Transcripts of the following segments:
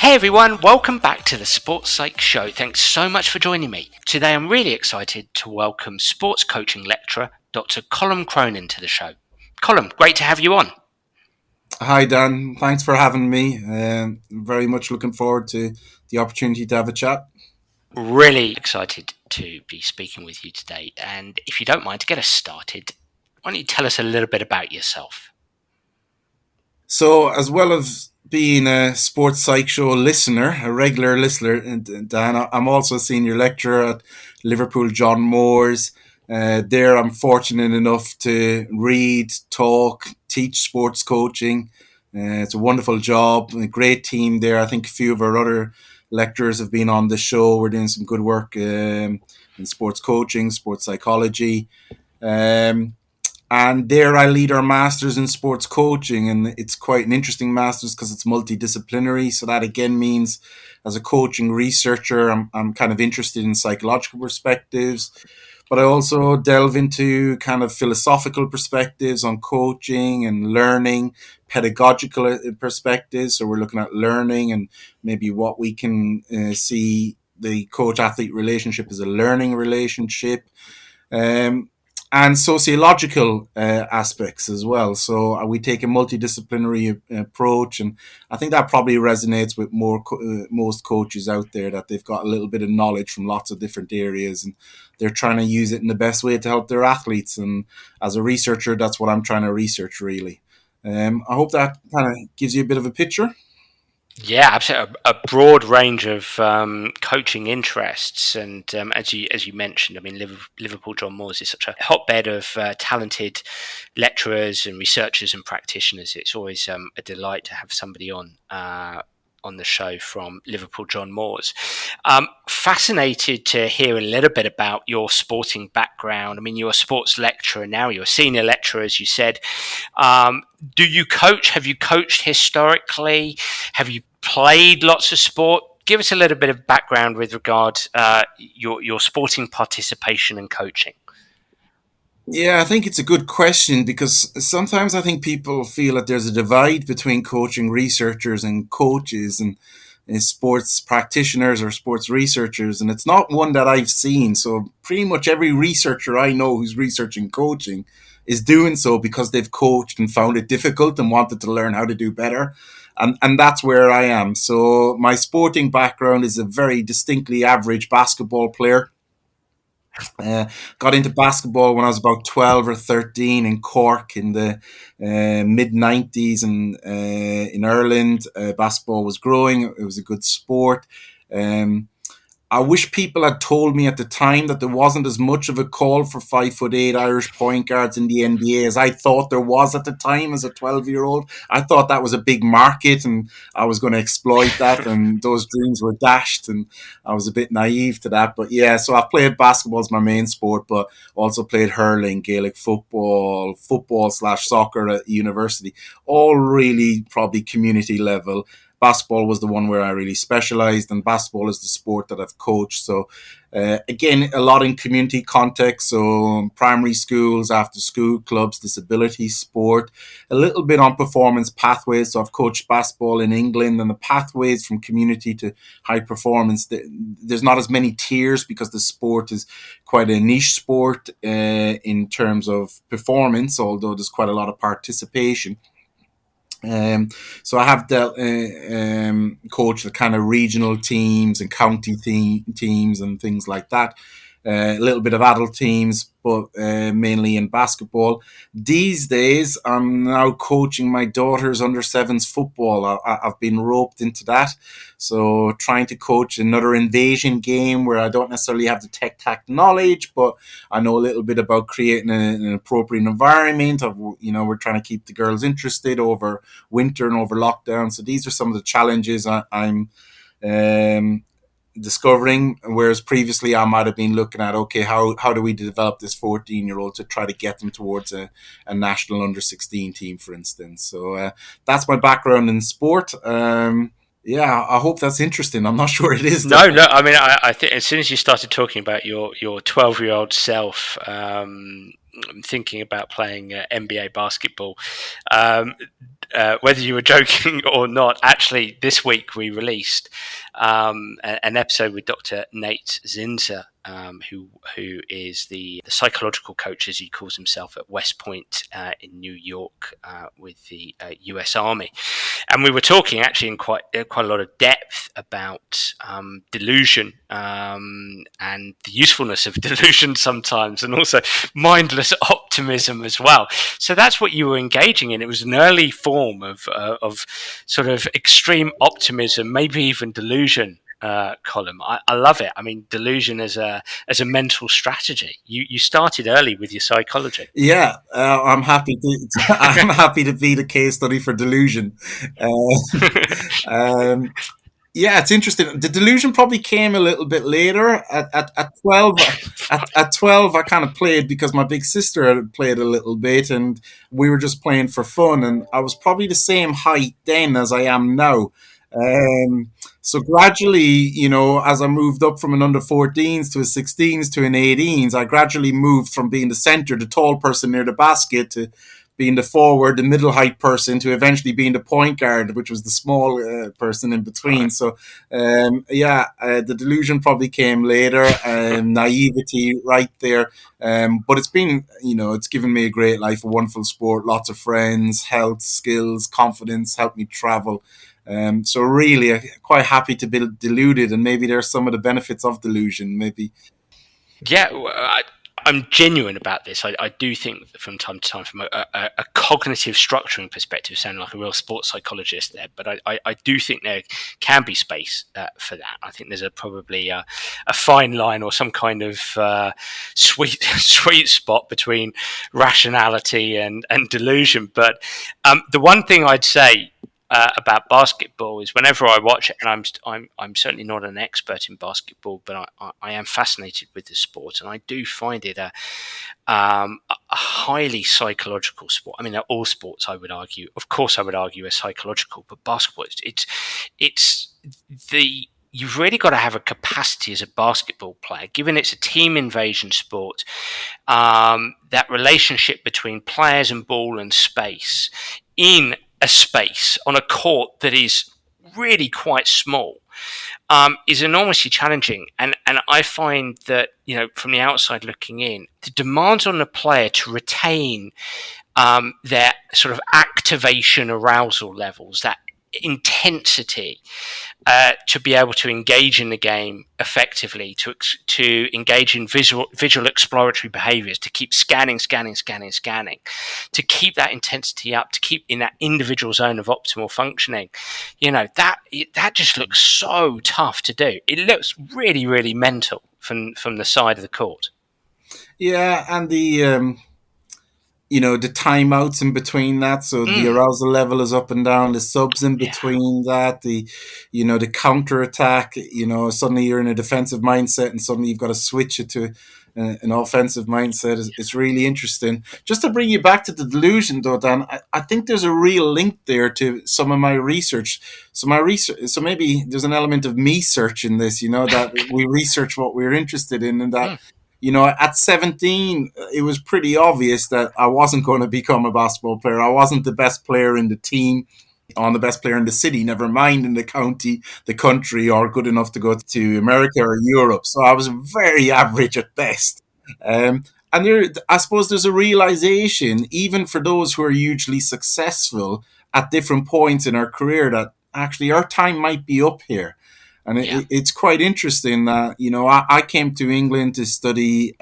Hey everyone, welcome back to the Sports Psych Show. Thanks so much for joining me. Today I'm really excited to welcome sports coaching lecturer Dr Colum Cronin to the show. Colum, great to have you on. Hi Dan, thanks for having me. Very much looking forward to the opportunity to have a chat. Really excited to be speaking with you today. And if you don't mind, to get us started, why don't you tell us a little bit about yourself? So, as well as being a sports psych show listener, a regular listener, Dan, I'm also a senior lecturer at Liverpool John Moores. There, I'm fortunate enough to read, talk, teach sports coaching. It's a wonderful job, a great team there. I think a few of our other lecturers have been on the show. We're doing some good work in sports coaching, sports psychology. Um, and there I lead our masters in sports coaching, and it's quite an interesting masters because it's multidisciplinary. So that again means, as a coaching researcher, I'm kind of interested in psychological perspectives, but I also delve into kind of philosophical perspectives on coaching and learning, pedagogical perspectives. So we're looking at learning and maybe what we can see the coach-athlete relationship as a learning relationship. Um, and sociological aspects as well. So we take a multidisciplinary approach, and I think that probably resonates with most coaches out there, that they've got a little bit of knowledge from lots of different areas, and they're trying to use it in the best way to help their athletes. And as a researcher, that's what I'm trying to research really. I hope that kind of gives you a bit of a picture. Yeah, absolutely. A broad range of coaching interests, and as you mentioned, I mean, Liverpool John Moores is such a hotbed of talented lecturers and researchers and practitioners. It's always a delight to have somebody on the show from Liverpool John Moores. Fascinated to hear a little bit about your sporting background. I mean, you're a sports lecturer now. You're a senior lecturer, as you said. Do you coach? Have you coached historically? Have you played lots of sport? Give us a little bit of background with regard your sporting participation and coaching. Yeah, I think it's a good question, because sometimes I think people feel that there's a divide between coaching researchers and coaches and sports practitioners or sports researchers, and it's not one that I've seen. So pretty much every researcher I know who's researching coaching is doing so because they've coached and found it difficult and wanted to learn how to do better. And that's where I am. So my sporting background is a very distinctly average basketball player. uh, Got into basketball when I was about 12 or 13 in Cork in the mid 90s, and in Ireland, basketball was growing. It was a good sport. Um, I wish people had told me at the time that there wasn't as much of a call for 5'8" Irish point guards in the NBA as I thought there was at the time as a 12-year-old. I thought that was a big market and I was going to exploit that, and those dreams were dashed, and I was a bit naive to that. But yeah, so I've played basketball as my main sport, but also played hurling, Gaelic football slash soccer at university, all really probably community level. Basketball was the one where I really specialized, and basketball is the sport that I've coached. So, again, a lot in community context. So, primary schools, after school clubs, disability sport, a little bit on performance pathways. So, I've coached basketball in England, and the pathways from community to high performance, there's not as many tiers because the sport is quite a niche sport in terms of performance, although there's quite a lot of participation. Um, so I have coached the kind of regional teams and county teams and things like that. A little bit of adult teams, but mainly in basketball. These days, I'm now coaching my daughter's under sevens football. I've been roped into that. So trying to coach another invasion game where I don't necessarily have the tech tac knowledge, but I know a little bit about creating an appropriate environment. We're trying to keep the girls interested over winter and over lockdown. So these are some of the challenges I'm um, discovering, whereas previously I might have been looking at, okay, how do we develop this 14-year-old to try to get them towards a national under 16 team, for instance. So that's my background in sport. Yeah, I hope that's interesting. I'm not sure it is though. No. I mean, I think as soon as you started talking about your 12-year-old self, thinking about playing NBA basketball. Um, whether you were joking or not, actually, this week we released an episode with Dr. Nate Zinser, who is the psychological coach, as he calls himself, at West Point in New York with the U.S. Army, and we were talking actually in quite a lot of depth about delusion and the usefulness of delusion sometimes, and also mindless optimism as well. So that's what you were engaging in. It was an early form of sort of extreme optimism, maybe even delusion. Column, I love it. I mean, delusion as a mental strategy. You started early with your psychology. Yeah, I'm happy to I'm happy to be the case study for delusion. Uh, um, yeah, it's interesting. The delusion probably came a little bit later. At 12, at 12, I kind of played because my big sister had played a little bit, and we were just playing for fun. And I was probably the same height then as I am now. Um, so gradually, as I moved up from an under 14s to a 16s to an 18s, I gradually moved from being the center, the tall person near the basket, to being the forward, the middle height person, to eventually being the point guard, which was the small person in between. Right. So, the delusion probably came later, naivety right there. But it's been, it's given me a great life, a wonderful sport, lots of friends, health, skills, confidence, helped me travel. So really, quite happy to be deluded, and maybe there's some of the benefits of delusion. Maybe. Yeah, I'm genuine about this. I do think that from time to time, from a cognitive structuring perspective, sounding like a real sports psychologist there, but I do think there can be space for that. I think there's probably a fine line or some kind of sweet spot between rationality and delusion. But the one thing I'd say about basketball is whenever I watch it, and I'm certainly not an expert in basketball, but I am fascinated with the sport, and I do find it a highly psychological sport. I mean, all sports, I would argue, of course, I would argue, are psychological, but basketball, it's the you've really got to have a capacity as a basketball player, given it's a team invasion sport. That relationship between players and ball and space in a space on a court that is really quite small is enormously challenging. And I find that, from the outside looking in, the demands on the player to retain their sort of activation arousal levels, that intensity, to be able to engage in the game effectively, to engage in visual exploratory behaviors, to keep scanning, to keep that intensity up, to keep in that individual zone of optimal functioning. That just looks so tough to do. It looks really, really mental from the side of the court. Yeah, and the timeouts in between that. So the Mm, arousal level is up and down, the subs in yeah, between that, the counter attack, suddenly you're in a defensive mindset and suddenly you've got to switch it to an offensive mindset. It's really interesting. Just to bring you back to the delusion though, Dan, I think there's a real link there to some of my research. So maybe there's an element of me search in this, that we research what we're interested in, and that mm, at 17, it was pretty obvious that I wasn't going to become a basketball player. I wasn't the best player in the team, on the best player in the city, never mind in the county, the country, or good enough to go to America or Europe. So I was very average at best. And I suppose there's a realization, even for those who are hugely successful at different points in our career, that actually our time might be up here. And yeah, it's quite interesting that, I came to England to study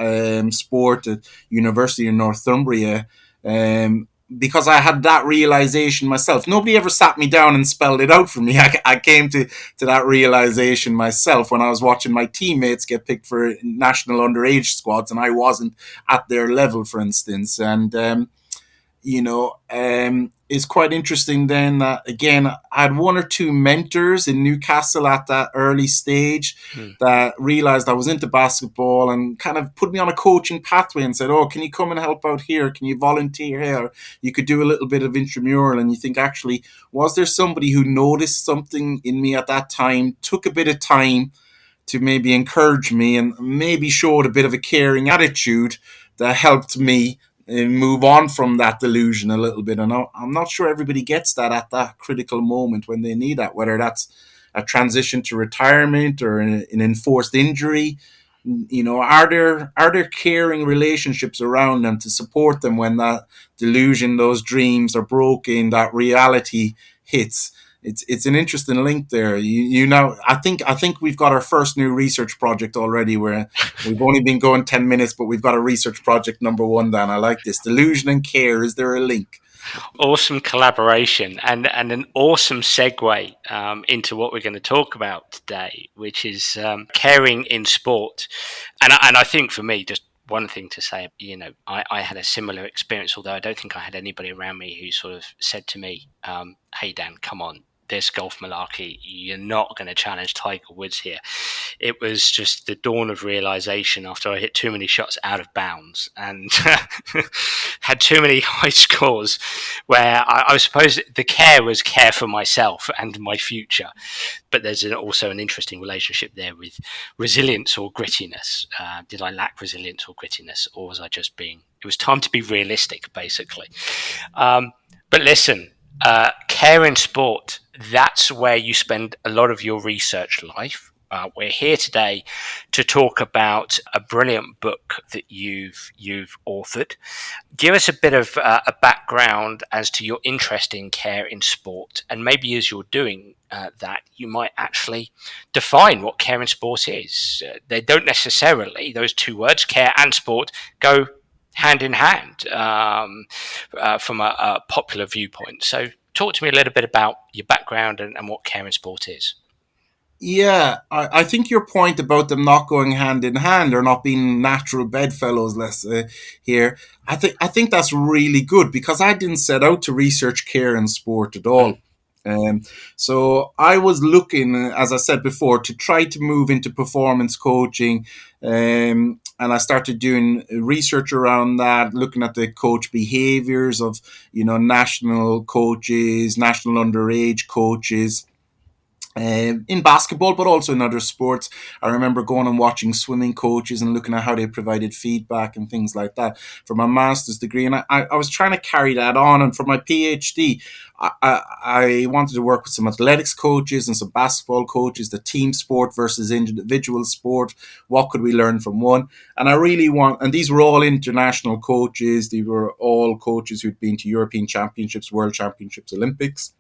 sport at University in Northumbria, because I had that realization myself. Nobody ever sat me down and spelled it out for me. I came to that realization myself when I was watching my teammates get picked for national underage squads and I wasn't at their level, for instance. And is quite interesting then that, again, I had one or two mentors in Newcastle at that early stage mm, that realized I was into basketball and kind of put me on a coaching pathway and said, oh, can you come and help out here? Can you volunteer here? You could do a little bit of intramural. And you think, actually, was there somebody who noticed something in me at that time, took a bit of time to maybe encourage me and maybe showed a bit of a caring attitude that helped me move on from that delusion a little bit. And I'm not sure everybody gets that at that critical moment when they need that, whether that's a transition to retirement or an enforced injury. Are there caring relationships around them to support them when that delusion, those dreams are broken, that reality hits? It's an interesting link there. I think we've got our first new research project already, where we've only been going 10 minutes, but we've got a research project number one. Dan, I like this. Delusion and care. Is there a link? Awesome collaboration, and an awesome segue into what we're going to talk about today, which is caring in sport. And I think for me, just one thing to say, I had a similar experience, although I don't think I had anybody around me who sort of said to me, hey, Dan, come on, this golf malarkey, you're not going to challenge Tiger Woods here. It was just the dawn of realization after I hit too many shots out of bounds and had too many high scores, where I suppose the care was care for myself and my future. But there's also an interesting relationship there with resilience or grittiness. Did I lack resilience or grittiness, or was I just being? It was time to be realistic, basically. But listen, care in sport, that's where you spend a lot of your research life. We're here today to talk about a brilliant book that you've authored. Give us a bit of a background as to your interest in care in sport, and maybe as you're doing that, you might actually define what care in sport is. They don't necessarily, those two words, care and sport, go hand in hand from a popular viewpoint. So talk to me a little bit about your background and what care in sport is. Yeah, I think your point about them not going hand in hand or not being natural bedfellows, let's say, here, I think that's really good, because I didn't set out to research care in sport at Mm. all. Um, so I was looking, as I said before, to try to move into performance coaching, and I started doing research around that, looking at the coach behaviors of national coaches, national underage coaches, in basketball, but also in other sports. I remember going and watching swimming coaches and looking at how they provided feedback and things like that for my master's degree. And I was trying to carry that on. And for my PhD, I wanted to work with some athletics coaches and some basketball coaches, the team sport versus individual sport. What could we learn from one? And I really and these were all international coaches. They were all coaches who'd been to European Championships, World Championships, Olympics.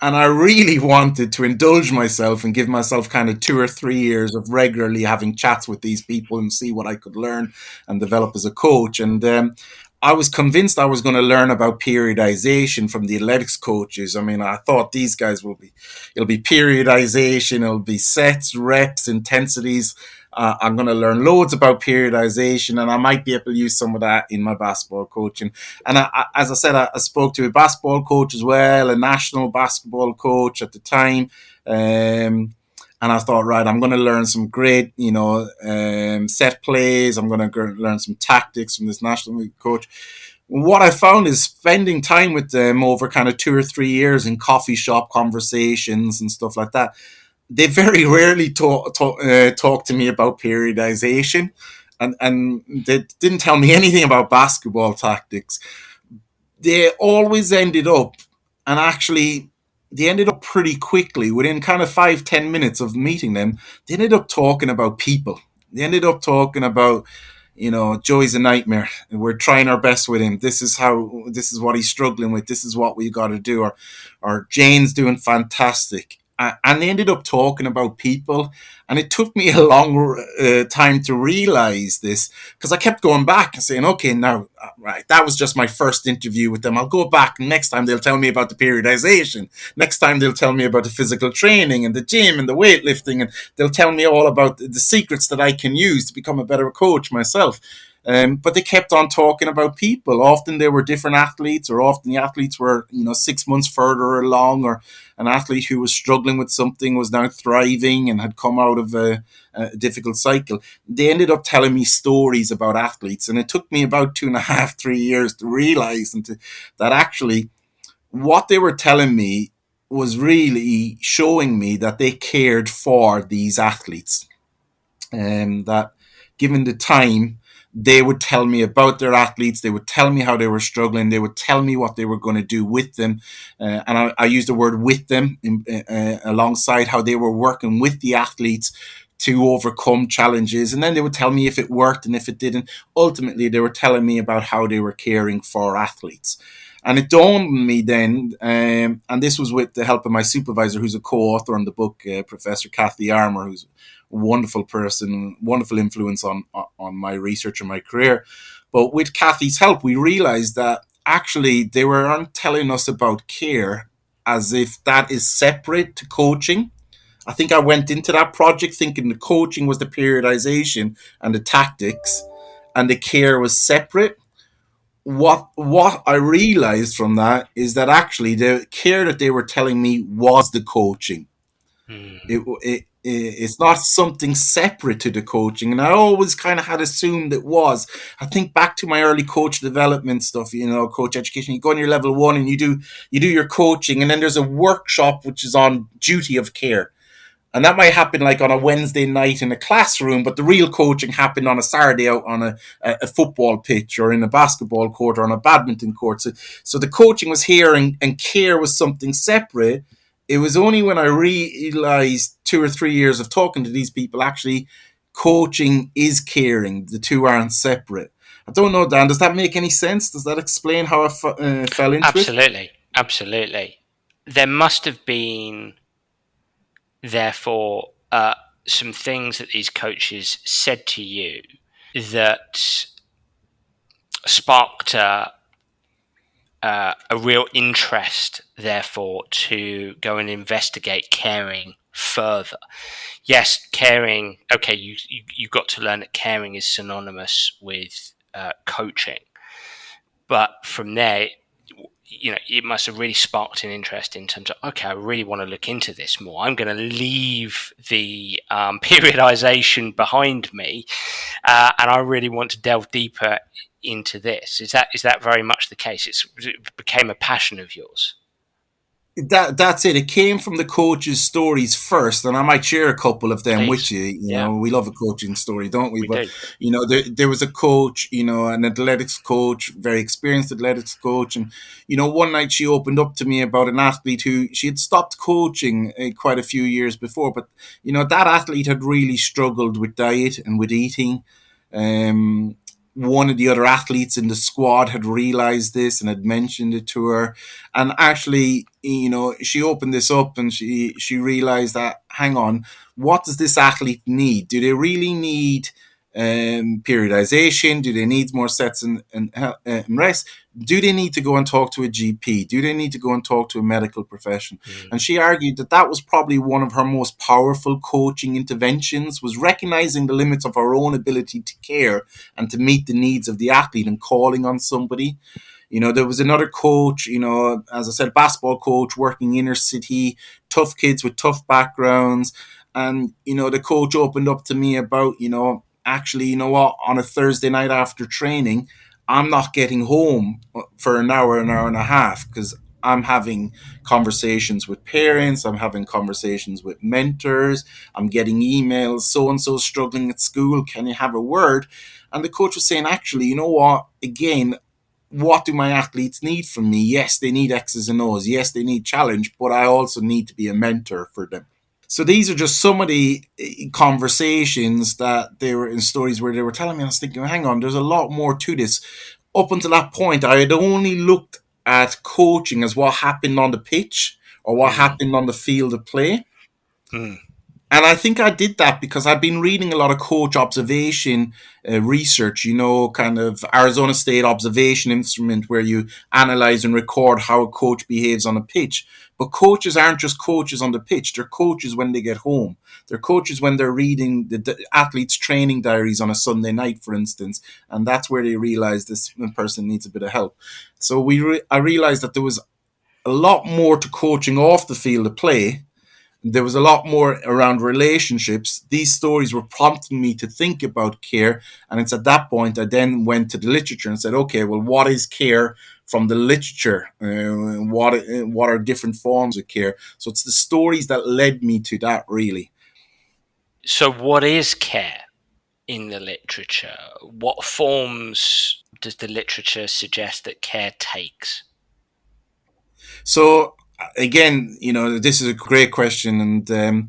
And I really wanted to indulge myself and give myself kind of 2 or 3 years of regularly having chats with these people and see what I could learn and develop as a coach. And I was convinced I was going to learn about periodization from the athletics coaches. I mean, I thought these guys it'll be periodization, it'll be sets, reps, intensities. I'm going to learn loads about periodization, and I might be able to use some of that in my basketball coaching. And as I said, I spoke to a basketball coach as well, a national basketball coach at the time. And I thought, right, I'm going to learn some great, set plays. I'm going to learn some tactics from this national league coach. What I found is spending time with them over kind of 2 or 3 years in coffee shop conversations and stuff like that, they very rarely talk to me about periodization, and they didn't tell me anything about basketball tactics. They always ended up, and actually, they ended up pretty quickly, within kind of 5-10 minutes of meeting them. They ended up talking about people. They ended up talking about, Joey's a nightmare. We're trying our best with him. This is what he's struggling with. This is what we got to do. Or Jane's doing fantastic. And they ended up talking about people. And it took me a long time to realize this, because I kept going back and saying, okay, now, right, that was just my first interview with them. I'll go back, and next time they'll tell me about the periodization. Next time they'll tell me about the physical training and the gym and the weightlifting, and they'll tell me all about the secrets that I can use to become a better coach myself. But they kept on talking about people. Often they were different athletes, or often the athletes were, 6 months further along, or an athlete who was struggling with something was now thriving and had come out of a difficult cycle. They ended up telling me stories about athletes, and it took me about 2.5, 3 years to realize that actually what they were telling me was really showing me that they cared for these athletes, and that given the time, They would tell me about their athletes. They would tell me how they were struggling. They would tell me what they were going to do with them. And I use the word with them alongside how they were working with the athletes to overcome challenges. And then they would tell me if it worked and if it didn't. Ultimately, they were telling me about how they were caring for athletes. And it dawned on me then, and this was with the help of my supervisor, who's a co-author on the book, Professor Kathleen Armour, who's a wonderful person, wonderful influence on my research and my career. But with Kathy's help, we realized that actually they weren't telling us about care as if that is separate to coaching. I think I went into that project thinking the coaching was the periodization and the tactics, and the care was separate. What I realized from that is that actually the care that they were telling me was the coaching. Mm. It's not something separate to the coaching, and I always kind of had assumed it was. I think back to my early coach development stuff, coach education. You go on your level 1 and you do your coaching, and then there's a workshop which is on duty of care. And that might happen like on a Wednesday night in a classroom, but the real coaching happened on a Saturday out on a football pitch or in a basketball court or on a badminton court. So the coaching was here, and care was something separate. It was only when I realized 2 or 3 years of talking to these people, actually, coaching is caring. The two aren't separate. I don't know, Dan, does that make any sense? Does that explain how I fell into it? Absolutely, absolutely. There must have been, therefore, some things that these coaches said to you that sparked a real interest, therefore, to go and investigate caring further. Yes, caring. Okay, you got to learn that caring is synonymous with coaching, but from there, it must have really sparked an interest in terms of, okay, I really want to look into this more. I'm going to leave the periodization behind me, and I really want to delve deeper into this. Is that very much the case? It became a passion of yours. That's it. It came from the coaches' stories first, and I might share a couple of them with Please. you. Yeah, We love a coaching story, don't we? we But do. there was a coach, an athletics coach, very experienced athletics coach, and one night she opened up to me about an athlete who she had stopped coaching quite a few years before, but that athlete had really struggled with diet and with eating. Um, One of the other athletes in the squad had realized this and had mentioned it to her, and actually, she opened this up and she realized that, hang on, what does this athlete need? Do they really need periodization? Do they need more sets and rest? Do they need to go and talk to a GP? Do they need to go and talk to a medical profession? Mm. And she argued that that was probably one of her most powerful coaching interventions, was recognizing the limits of her own ability to care and to meet the needs of the athlete and calling on somebody. There was another coach, as I said, basketball coach working inner city, tough kids with tough backgrounds. And, the coach opened up to me about, actually, what, on a Thursday night after training, I'm not getting home for an hour and a half, because I'm having conversations with parents, I'm having conversations with mentors, I'm getting emails, so and so struggling at school, can you have a word? And the coach was saying, actually, you know what? Again, what do my athletes need from me? Yes, they need X's and O's. Yes, they need challenge, but I also need to be a mentor for them. So these are just some of the conversations that they were in, stories where they were telling me. I was thinking, hang on, there's a lot more to this. Up until that point, I had only looked at coaching as what happened on the pitch or what Mm. happened on the field of play. Mm. And I think I did that because I've been reading a lot of coach observation research, kind of Arizona State observation instrument where you analyze and record how a coach behaves on a pitch. But coaches aren't just coaches on the pitch. They're coaches when they get home. They're coaches when they're reading the athletes' training diaries on a Sunday night, for instance. And that's where they realize this person needs a bit of help. So I realized that there was a lot more to coaching off the field of play. There was a lot more around relationships. These stories were prompting me to think about care. And it's at that point I then went to the literature and said, okay, well, what is care from the literature? What are different forms of care? So it's the stories that led me to that, really. So, what is care? in the literature? What forms does the literature suggest that care takes? So again, this is a great question, and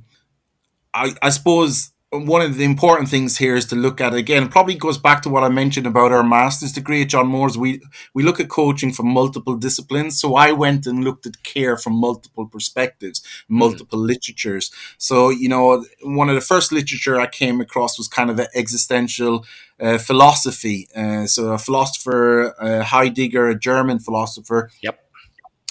I suppose one of the important things here is to look at, again, it probably goes back to what I mentioned about our master's degree at John Moores. We look at coaching from multiple disciplines. So I went and looked at care from multiple perspectives, Mm, multiple literatures. So, one of the first literature I came across was kind of an existential philosophy. So a philosopher, Heidegger, a German philosopher, yep.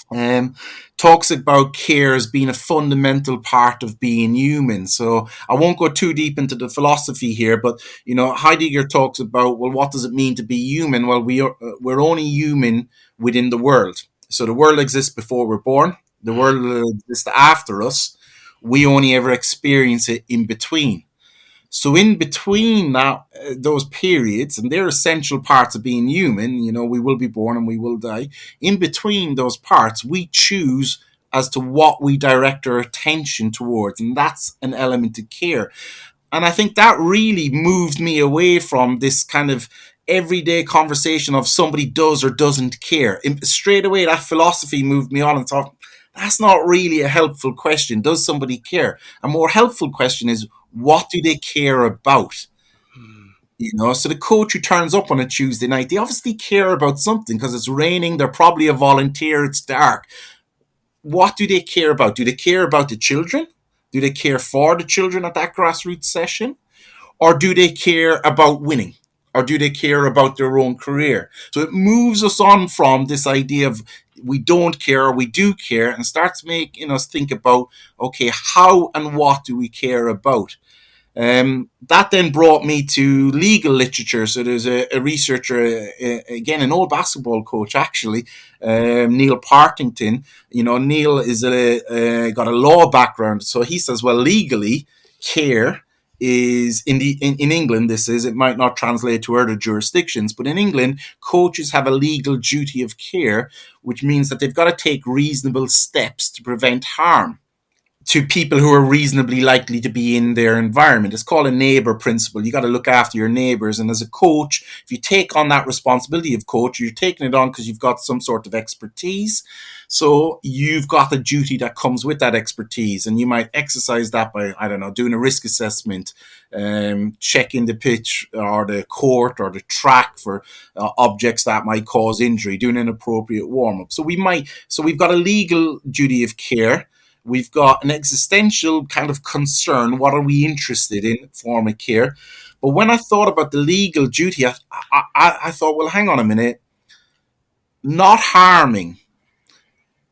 um, talks about care as being a fundamental part of being human. So I won't go too deep into the philosophy here, but Heidegger talks about, well, what does it mean to be human? Well, we're only human within the world. So the world exists before we're born. The Mm, world exists after us. We only ever experience it in between. So in between those periods, and they're essential parts of being human. We will be born and we will die. In between those parts, we choose as to what we direct our attention towards, and that's an element of care. And I think that really moved me away from this kind of everyday conversation of somebody does or doesn't care. Straight away, that philosophy moved me on and thought, that's not really a helpful question. Does somebody care? A more helpful question is, what do they care about? mm, So the coach who turns up on a Tuesday night, they obviously care about something because it's raining. They're probably a volunteer. It's dark. What do they care about? Do they care about the children? Do they care for the children at that grassroots session? Or do they care about winning? Or do they care about their own career? So it moves us on from this idea of we don't care or we do care, and starts making us think about, okay, how and what do we care about? That then brought me to legal literature. So there's a researcher, again, an old basketball coach, actually, Neil Partington. Neil is got a law background. So he says, well, legally, care is in England, this is, it might not translate to other jurisdictions, but in England, coaches have a legal duty of care, which means that they've got to take reasonable steps to prevent harm to people who are reasonably likely to be in their environment. It's called a neighbor principle. You got to look after your neighbors. And as a coach, if you take on that responsibility of coach, you're taking it on because you've got some sort of expertise. So you've got the duty that comes with that expertise. And you might exercise that by, I don't know, doing a risk assessment, checking the pitch or the court or the track for objects that might cause injury, doing an appropriate warm up. So we've got a legal duty of care. We've got an existential kind of concern. What are we interested in? Form of care. But when I thought about the legal duty, I thought, well, hang on a minute. Not harming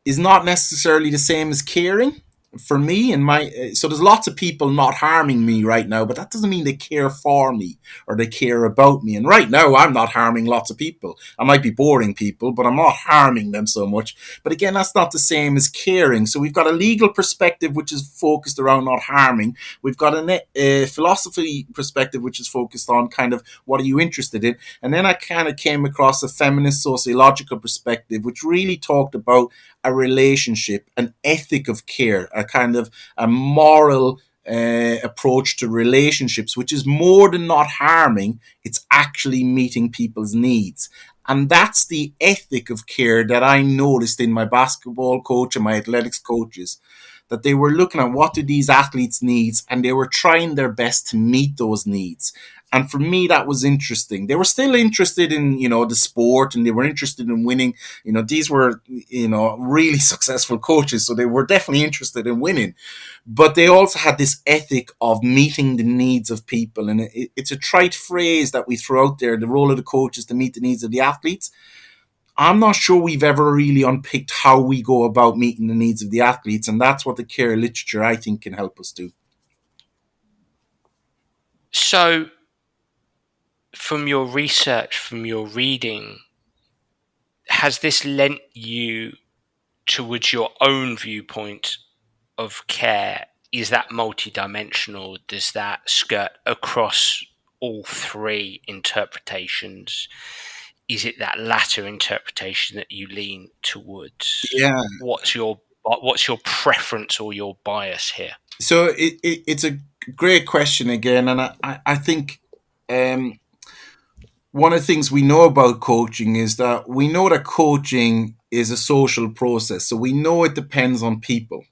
is not necessarily the same as caring for me and my so there's lots of people not harming me right now, but that doesn't mean they care for me or they care about me. And right now I'm not harming lots of people. I might be boring people, but I'm not harming them so much. But again, that's not the same as caring. So we've got a legal perspective which is focused around not harming. We've got a philosophy perspective which is focused on kind of what are you interested in. And then I kind of came across a feminist sociological perspective which really talked about a relationship, an ethic of care, a kind of a moral approach to relationships, which is more than not harming, it's actually meeting people's needs. And that's the ethic of care that I noticed in my basketball coach and my athletics coaches, that they were looking at what do these athletes needs and they were trying their best to meet those needs. And for me, that was interesting. They were still interested in, the sport, and they were interested in winning. These were, really successful coaches. So they were definitely interested in winning. But they also had this ethic of meeting the needs of people. And it's a trite phrase that we throw out there. The role of the coach is to meet the needs of the athletes. I'm not sure we've ever really unpicked how we go about meeting the needs of the athletes. And that's what the care literature, I think, can help us do. So, from your research, from your reading, has this lent you towards your own viewpoint of care? Is that multidimensional? Does that skirt across all three interpretations? Is it that latter interpretation that you lean towards? Yeah. What's your preference or your bias here? So it's a great question again. And I think um, one of the things we know about coaching is that we know that coaching is a social process. So we know it depends on people.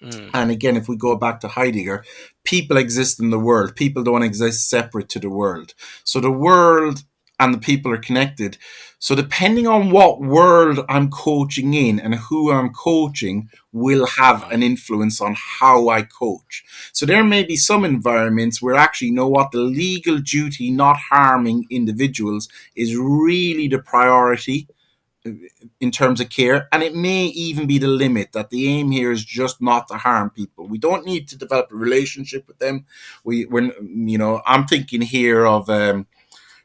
Mm. And again, if we go back to Heidegger, people exist in the world. People don't exist separate to the world. So the world and the people are connected. So depending on what world I'm coaching in and who I'm coaching will have Right. an influence on how I coach. So there may be some environments where actually, you know what, the legal duty not harming individuals is really the priority in terms of care, and it may even be the limit, that the aim here is just not to harm people. We don't need to develop a relationship with them. We're, you know, I'm thinking here of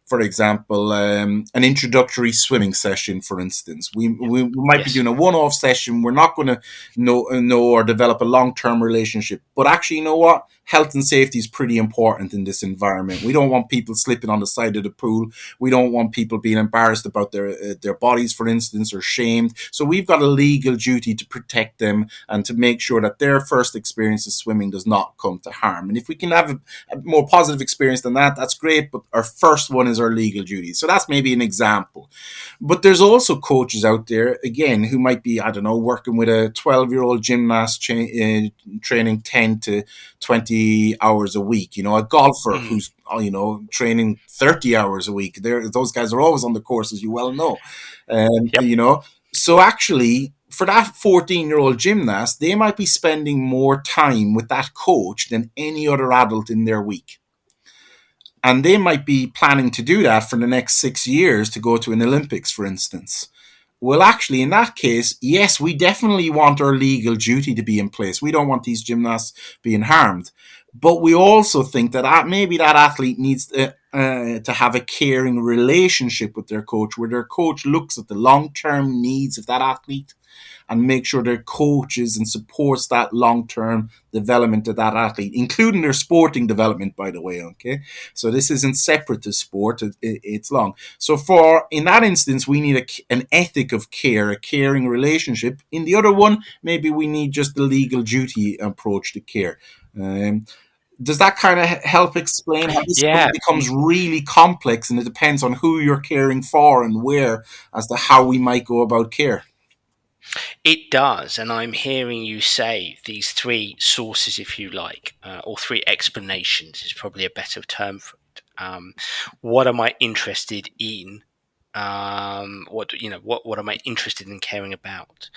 for example, an introductory swimming session, for instance. We might be Yes. doing a one-off session. We're not going to know or develop a long-term relationship. But actually, you know what? Health and safety is pretty important in this environment. We don't want people slipping on the side of the pool. We don't want people being embarrassed about their bodies, for instance, or shamed. So we've got a legal duty to protect them and to make sure that their first experience of swimming does not come to harm. And if we can have a more positive experience than that, that's great. But our first one is our legal duty. So that's maybe an example. But there's also coaches out there, again, who might be, I don't know, working with a 12-year-old gymnast training 10 to 20 hours a week, you know, a golfer Mm. who's, you know, training 30 hours a week. Those guys are always on the course, as you well know. Yep. You know, so actually, for that 14-year-old gymnast, they might be spending more time with that coach than any other adult in their week. And they might be planning to do that for the next 6 years to go to an Olympics, for instance. Well, actually, in that case, yes, we definitely want our legal duty to be in place. We don't want these gymnasts being harmed. But we also think that maybe that athlete needs to have a caring relationship with their coach, where their coach looks at the long term needs of that athlete and make sure their coaches and supports that long-term development of that athlete, including their sporting development, by the way. Okay, so this isn't separate to sport; it's long. So in that instance, we need an ethic of care, a caring relationship. In the other one, maybe we need just the legal duty approach to care. Um, does that kind of help explain how this Yeah. becomes really complex, and it depends on who you're caring for and where, as to how we might go about care? It does, and I'm hearing you say these three sources, if you like, or three explanations is probably a better term for it. What am I interested in? What am I interested in caring about?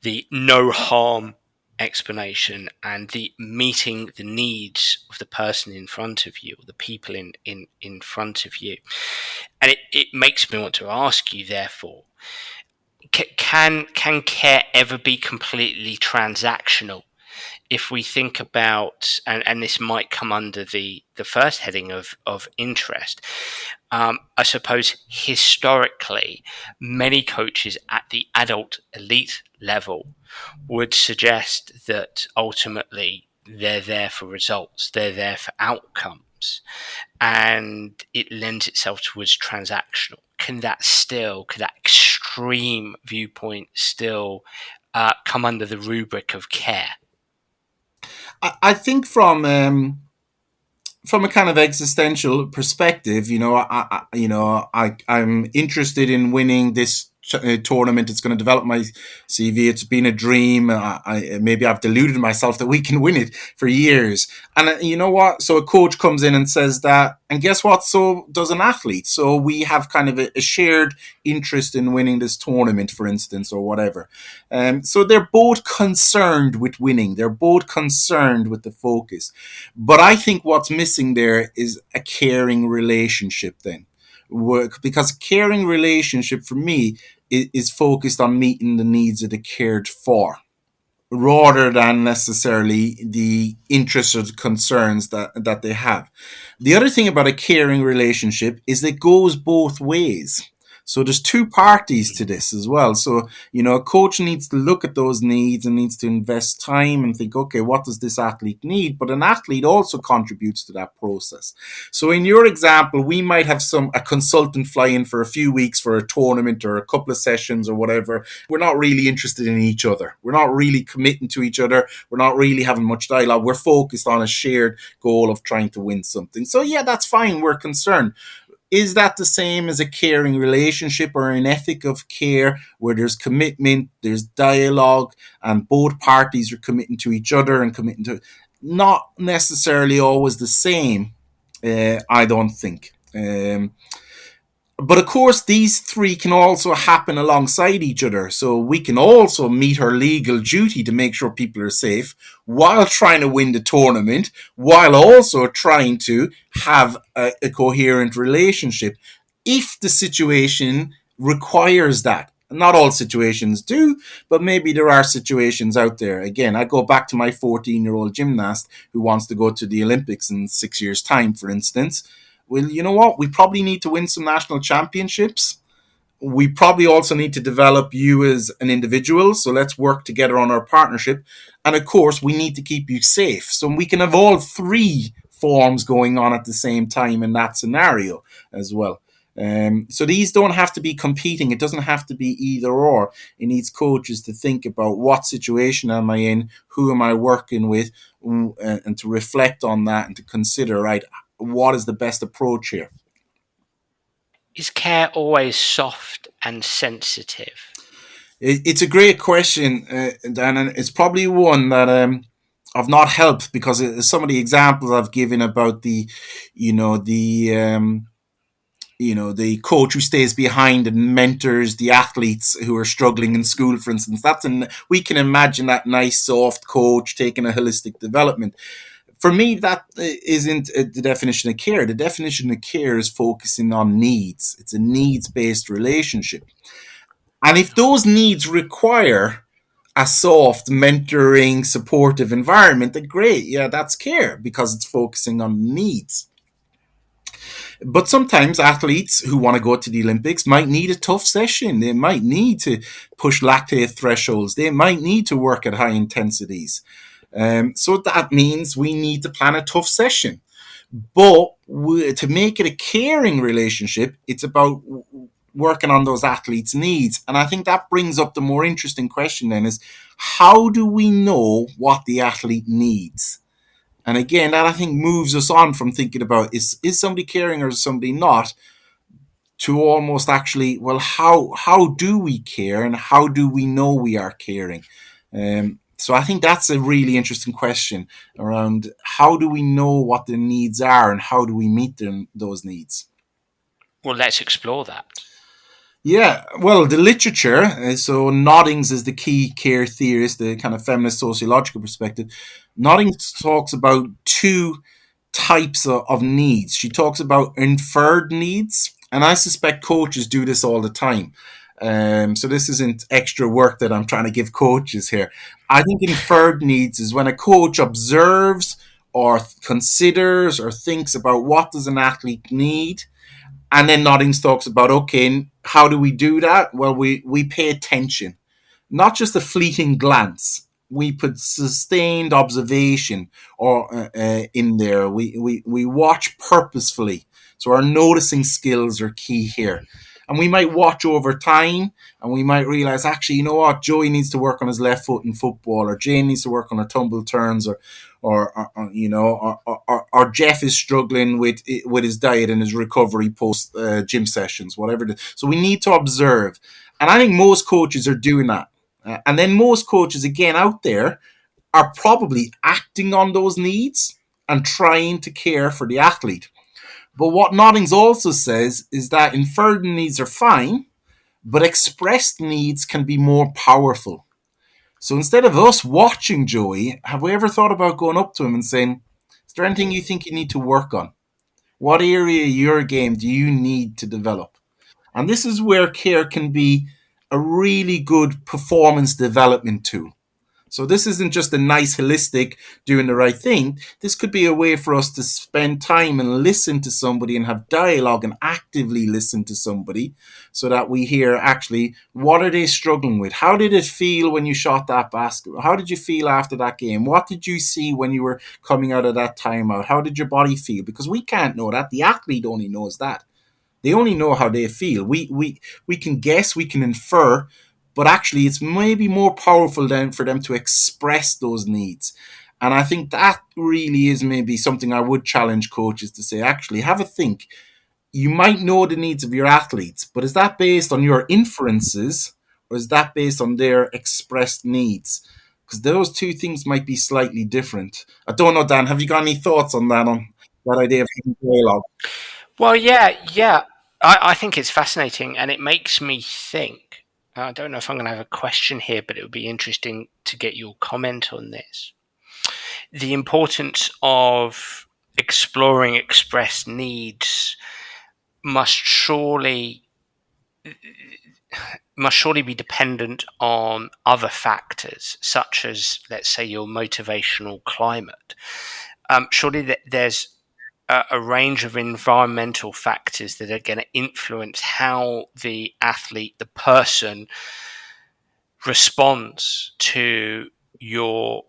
The no harm explanation and the meeting the needs of the person in front of you, or the people in front of you. And it makes me want to ask you, therefore, can care ever be completely transactional? If we think about, and this might come under the first heading of interest, I suppose historically, many coaches at the adult elite level would suggest that ultimately they're there for results, they're there for outcomes, and it lends itself towards transactional. Could that extreme viewpoint still come under the rubric of care? I think from a kind of existential perspective, you know, I'm interested in winning this tournament. It's going to develop my CV. It's been a dream. Maybe I've deluded myself that we can win it for years. And you know what? So a coach comes in and says that, and guess what? So does an athlete. So we have kind of a shared interest in winning this tournament, for instance, or whatever. So they're both concerned with winning. They're both concerned with the focus. But I think what's missing there is a caring relationship then. Because a caring relationship for me is focused on meeting the needs of the cared for, rather than necessarily the interests or the concerns that they have. The other thing about a caring relationship is it goes both ways. So there's two parties to this as well. So, a coach needs to look at those needs and needs to invest time and think, okay, what does this athlete need? But an athlete also contributes to that process. So in your example, we might have a consultant fly in for a few weeks for a tournament or a couple of sessions or whatever. We're not really interested in each other. We're not really committing to each other. We're not really having much dialogue. We're focused on a shared goal of trying to win something. So yeah, that's fine. We're concerned. Is that the same as a caring relationship or an ethic of care where there's commitment, there's dialogue, and both parties are committing to each other and committing to not necessarily always the same, I don't think. But of course, these three can also happen alongside each other. So we can also meet our legal duty to make sure people are safe while trying to win the tournament, while also trying to have a coherent relationship if the situation requires that. Not all situations do, but maybe there are situations out there. Again, I go back to my 14-year-old gymnast who wants to go to the Olympics in 6 years' time, for instance. Well, you know what? We probably need to win some national championships. We probably also need to develop you as an individual. So let's work together on our partnership. And of course, we need to keep you safe. So we can have all three forms going on at the same time in that scenario as well. So these don't have to be competing. It doesn't have to be either or. It needs coaches to think about what situation am I in, who am I working with, and to reflect on that and to consider, right, what is the best approach here. Is care always soft and sensitive? It's a great question, Dan, and it's probably one that I've not helped because some of the examples I've given about you know, the the coach who stays behind and mentors the athletes who are struggling in school, for instance. We can imagine that nice, soft coach taking a holistic development. For me, that isn't the definition of care. The definition of care is focusing on needs. It's a needs-based relationship. And if those needs require a soft, mentoring, supportive environment, then great. Yeah, that's care because it's focusing on needs. But sometimes athletes who want to go to the Olympics might need a tough session. They might need to push lactate thresholds. They might need to work at high intensities. So that means we need to plan a tough session. But to make it a caring relationship, it's about working on those athletes' needs. And I think that brings up the more interesting question then is how do we know what the athlete needs? And again, that I think moves us on from thinking about is somebody caring or is somebody not, to almost actually, well, how do we care and how do we know we are caring? So I think that's a really interesting question around how do we know what the needs are and how do we meet those needs? Well, let's explore that. Yeah, well, the literature, so Noddings is the key care theorist, the kind of feminist sociological perspective. Noddings talks about two types of needs. She talks about inferred needs, and I suspect coaches do this all the time. So this isn't extra work that I'm trying to give coaches here. I think inferred needs is when a coach observes or considers or thinks about what does an athlete need, and then Noddings talks about, okay, how do we do that? Well, we pay attention, not just a fleeting glance. We put sustained observation or in there. We watch purposefully. So our noticing skills are key here. And we might watch over time and we might realize, actually, you know what? Joey needs to work on his left foot in football, or Jane needs to work on her tumble turns, or Jeff is struggling with his diet and his recovery post gym sessions, whatever it is. So we need to observe. And I think most coaches are doing that. And then most coaches, again, out there are probably acting on those needs and trying to care for the athlete. But what Noddings also says is that inferred needs are fine, but expressed needs can be more powerful. So instead of us watching Joey, have we ever thought about going up to him and saying, is there anything you think you need to work on? What area of your game do you need to develop? And this is where care can be a really good performance development tool. So this isn't just a nice holistic doing the right thing. This could be a way for us to spend time and listen to somebody and have dialogue and actively listen to somebody so that we hear actually what are they struggling with? How did it feel when you shot that basket? How did you feel after that game? What did you see when you were coming out of that timeout? How did your body feel? Because we can't know that. The athlete only knows that. They only know how they feel. We can guess, we can infer, but actually it's maybe more powerful than for them to express those needs. And I think that really is maybe something I would challenge coaches to say, actually, have a think. You might know the needs of your athletes, but is that based on your inferences or is that based on their expressed needs? Because those two things might be slightly different. I don't know, Dan, have you got any thoughts on that idea of dialogue? Well, yeah. I think it's fascinating, and it makes me think. I don't know if I'm going to have a question here, but it would be interesting to get your comment on this. The importance of exploring expressed needs must surely must surely be dependent on other factors, such as, let's say, your motivational climate. Surely there's a range of environmental factors that are going to influence how the athlete, the person, responds to your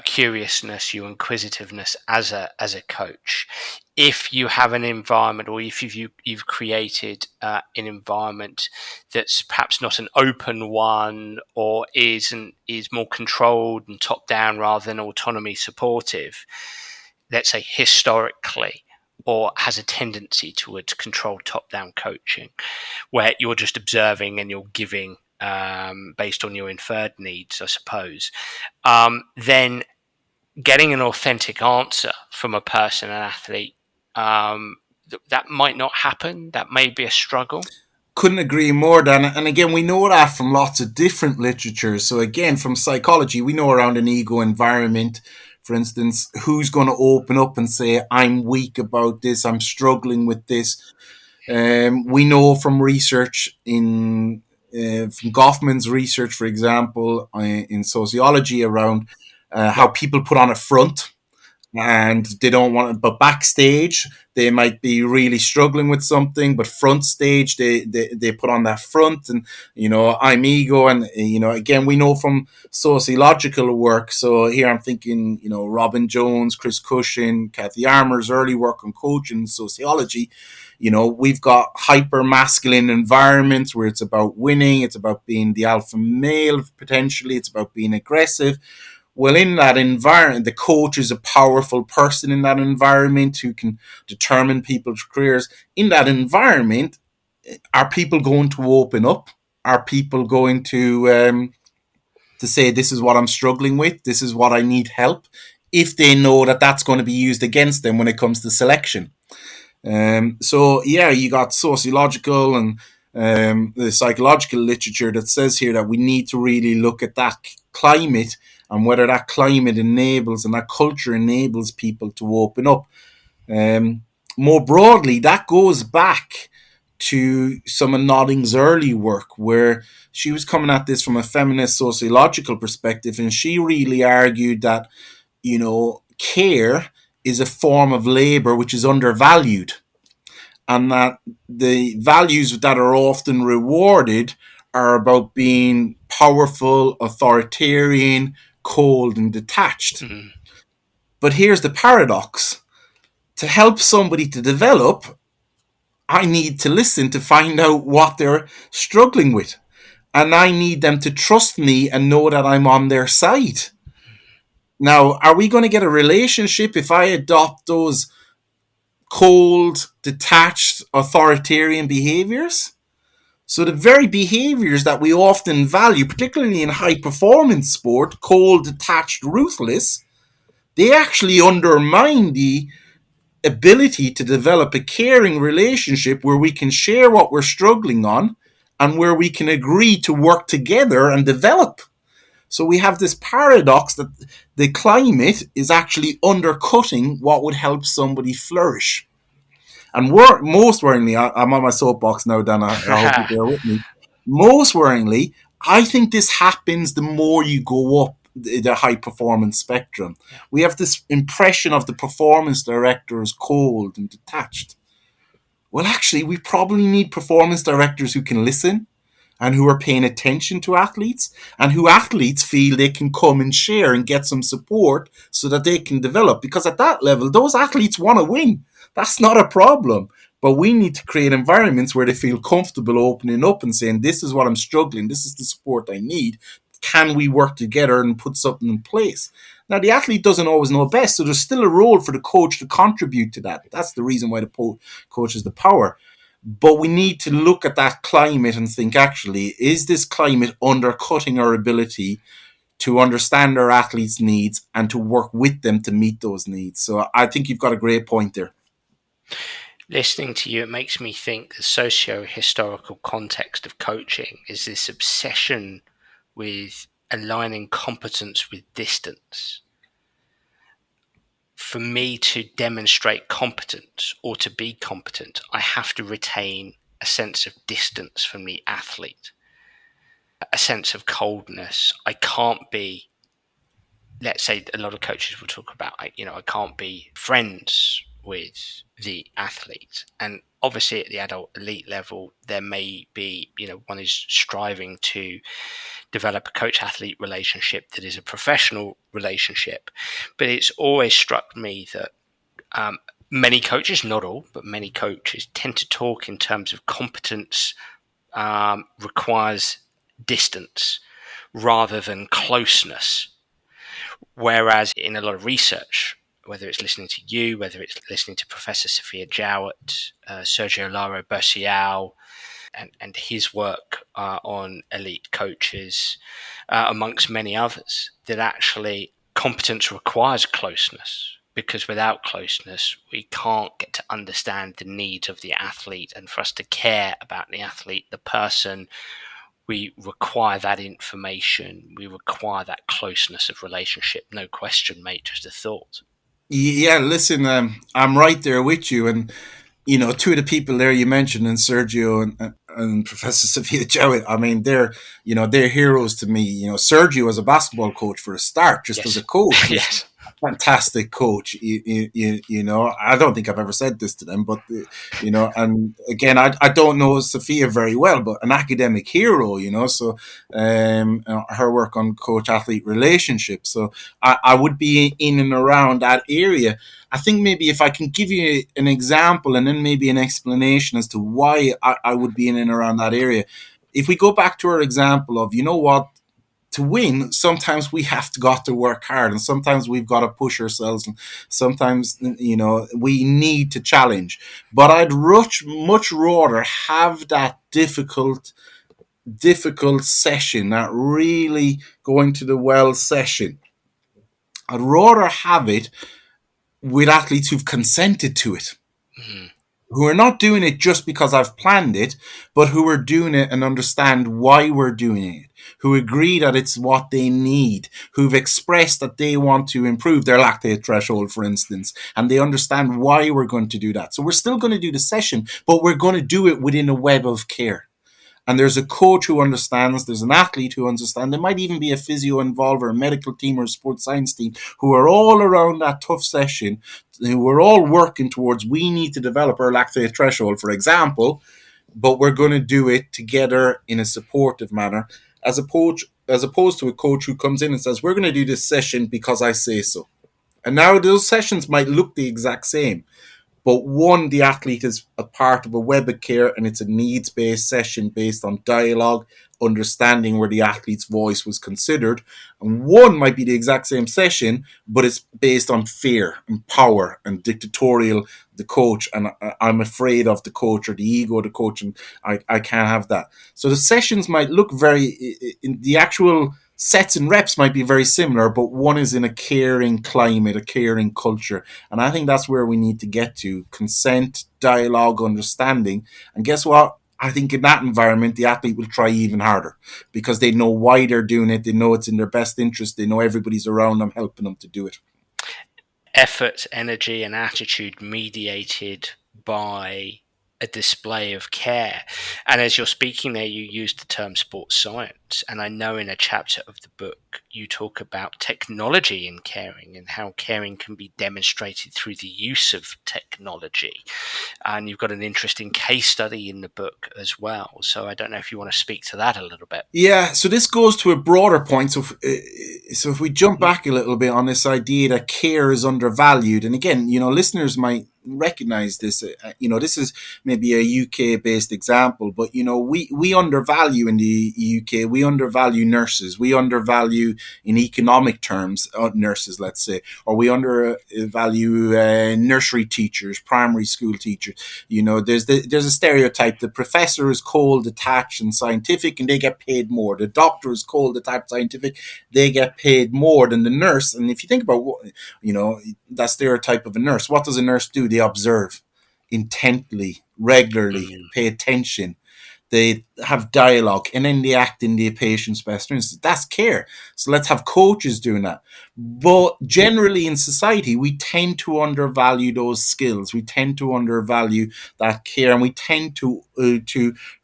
curiousness, your inquisitiveness as a coach. If you have an environment, or if you've created an environment that's perhaps not an open one, or is more controlled and top down rather than autonomy supportive, let's say historically, or has a tendency towards controlled top down coaching, where you're just observing and you're giving based on your inferred needs, I suppose, then getting an authentic answer from a person, an athlete, that might not happen. That may be a struggle. Couldn't agree more, Dan. And again, we know that from lots of different literature. So again, from psychology, we know around an ego environment, for instance, who's going to open up and say, I'm weak about this, I'm struggling with this. We know from research from Goffman's research, for example, in sociology around how people put on a front and they don't want it. But backstage, they might be really struggling with something, but front stage, they put on that front and, I'm ego. And, again, we know from sociological work. So here I'm thinking, Robin Jones, Chris Cushing, Kathy Armour's early work on coaching and sociology. We've got hyper masculine environments where it's about winning. It's about being the alpha male, potentially. It's about being aggressive. Well, in that environment, the coach is a powerful person in that environment who can determine people's careers. In that environment, are people going to open up? Are people going to say, this is what I'm struggling with, this is what I need help, if they know that that's going to be used against them when it comes to selection? So yeah, you got sociological and the psychological literature that says here that we need to really look at that climate and whether that climate enables and that culture enables people to open up. More broadly, that goes back to some of Nodding's early work, where she was coming at this from a feminist sociological perspective, and she really argued that, care is a form of labor which is undervalued, and that the values that are often rewarded are about being powerful, authoritarian, cold, and detached. Mm. But here's the paradox. To help somebody to develop, I need to listen to find out what they're struggling with. And I need them to trust me and know that I'm on their side. Now, are we going to get a relationship if I adopt those cold, detached, authoritarian behaviors? So the very behaviors that we often value, particularly in high performance sport, cold, detached, ruthless, they actually undermine the ability to develop a caring relationship where we can share what we're struggling on and where we can agree to work together and develop. So we have this paradox that the climate is actually undercutting what would help somebody flourish. And most worryingly, I'm on my soapbox now, Dan. I hope you bear with me. Most worryingly, I think this happens the more you go up the high performance spectrum. Yeah. We have this impression of the performance director as cold and detached. Well, actually, we probably need performance directors who can listen and who are paying attention to athletes, and who athletes feel they can come and share and get some support so that they can develop. Because at that level, those athletes want to win. That's not a problem. But we need to create environments where they feel comfortable opening up and saying, this is what I'm struggling, this is the support I need. Can we work together and put something in place? Now, the athlete doesn't always know best, so there's still a role for the coach to contribute to that. That's the reason why the coach is the power. But we need to look at that climate and think, actually, is this climate undercutting our ability to understand our athletes' needs and to work with them to meet those needs? So I think you've got a great point there. Listening to you, it makes me think the socio-historical context of coaching is this obsession with aligning competence with distance. For me to demonstrate competence or to be competent, I have to retain a sense of distance from the athlete, a sense of coldness. I can't be, let's say a lot of coaches will talk about, I can't be friends with the athlete. And obviously at the adult elite level, there may be, one is striving to develop a coach athlete relationship that is a professional relationship. But it's always struck me that many coaches, not all, but many coaches tend to talk in terms of competence requires distance rather than closeness. Whereas in a lot of research, whether it's listening to you, whether it's listening to Professor Sophia Jowett, Sergio Laro Bercial, and his work on elite coaches, amongst many others, that actually competence requires closeness, because without closeness, we can't get to understand the needs of the athlete. And for us to care about the athlete, the person, we require that information. We require that closeness of relationship. No question, mate, just a thought. Yeah, listen, I'm right there with you. And two of the people there you mentioned, and Sergio and Professor Sophia Jowett, I mean, they're heroes to me. Sergio as a basketball coach for a start, just as Yes. a coach, was Yes. fantastic coach. I don't think I've ever said this to them, but and again, I don't know Sophia very well, but an academic hero. So her work on coach athlete relationships. So I would be in and around that area. I think maybe if I can give you an example and then maybe an explanation as to why I would be in and around that area. If we go back to our example of, what, to win, sometimes we have got to work hard, and sometimes we've got to push ourselves, and sometimes we need to challenge. But I'd much rather have that difficult session, that really going to the well session. I'd rather have it with athletes who've consented to it, Mm-hmm. who are not doing it just because I've planned it, but who are doing it and understand why we're doing it, who agree that it's what they need, who've expressed that they want to improve their lactate threshold, for instance, and they understand why we're going to do that. So we're still going to do the session, but we're going to do it within a web of care. And there's a coach who understands, there's an athlete who understands, there might even be a physio involved or a medical team or a sports science team who are all around that tough session, who are all working towards, we need to develop our lactate threshold, for example, but we're going to do it together in a supportive manner, as opposed to a coach who comes in and says, we're going to do this session because I say so. And now those sessions might look the exact same, but one, the athlete is a part of a web of care, and it's a needs-based session based on dialogue, understanding where the athlete's voice was considered. And one might be the exact same session, but it's based on fear and power and dictatorial, the coach, and I'm afraid of the coach, or the ego of the coach, and I can't have that. So the sessions might look in the actual sets and reps might be very similar, but one is in a caring climate, a caring culture. And I think that's where we need to get to: consent, dialogue, understanding. And guess what? I think in that environment, the athlete will try even harder because they know why they're doing it. They know it's in their best interest. They know everybody's around them helping them to do it. Effort, energy, and attitude mediated by a display of care. And as you're speaking there, you used the term sports science. And I know in a chapter of the book, you talk about technology in caring and how caring can be demonstrated through the use of technology. And you've got an interesting case study in the book as well. So I don't know if you want to speak to that a little bit. Yeah, so this goes to a broader point. So if we jump back a little bit on this idea that care is undervalued, and again, listeners might recognize this. This is maybe a UK based example, but we undervalue in the UK. We undervalue nurses. We undervalue in economic terms nurses, let's say, or we undervalue nursery teachers, primary school teachers. There's a stereotype: the professor is cold, detached, and scientific, and they get paid more. The doctor is cold, detached, scientific; they get paid more than the nurse. And if you think about that stereotype of a nurse, what does a nurse do? They observe intently, regularly, pay attention. They have dialogue, and then they act in the patient's best interest. That's care. So let's have coaches doing that. But generally in society, we tend to undervalue those skills. We tend to undervalue that care, and we tend to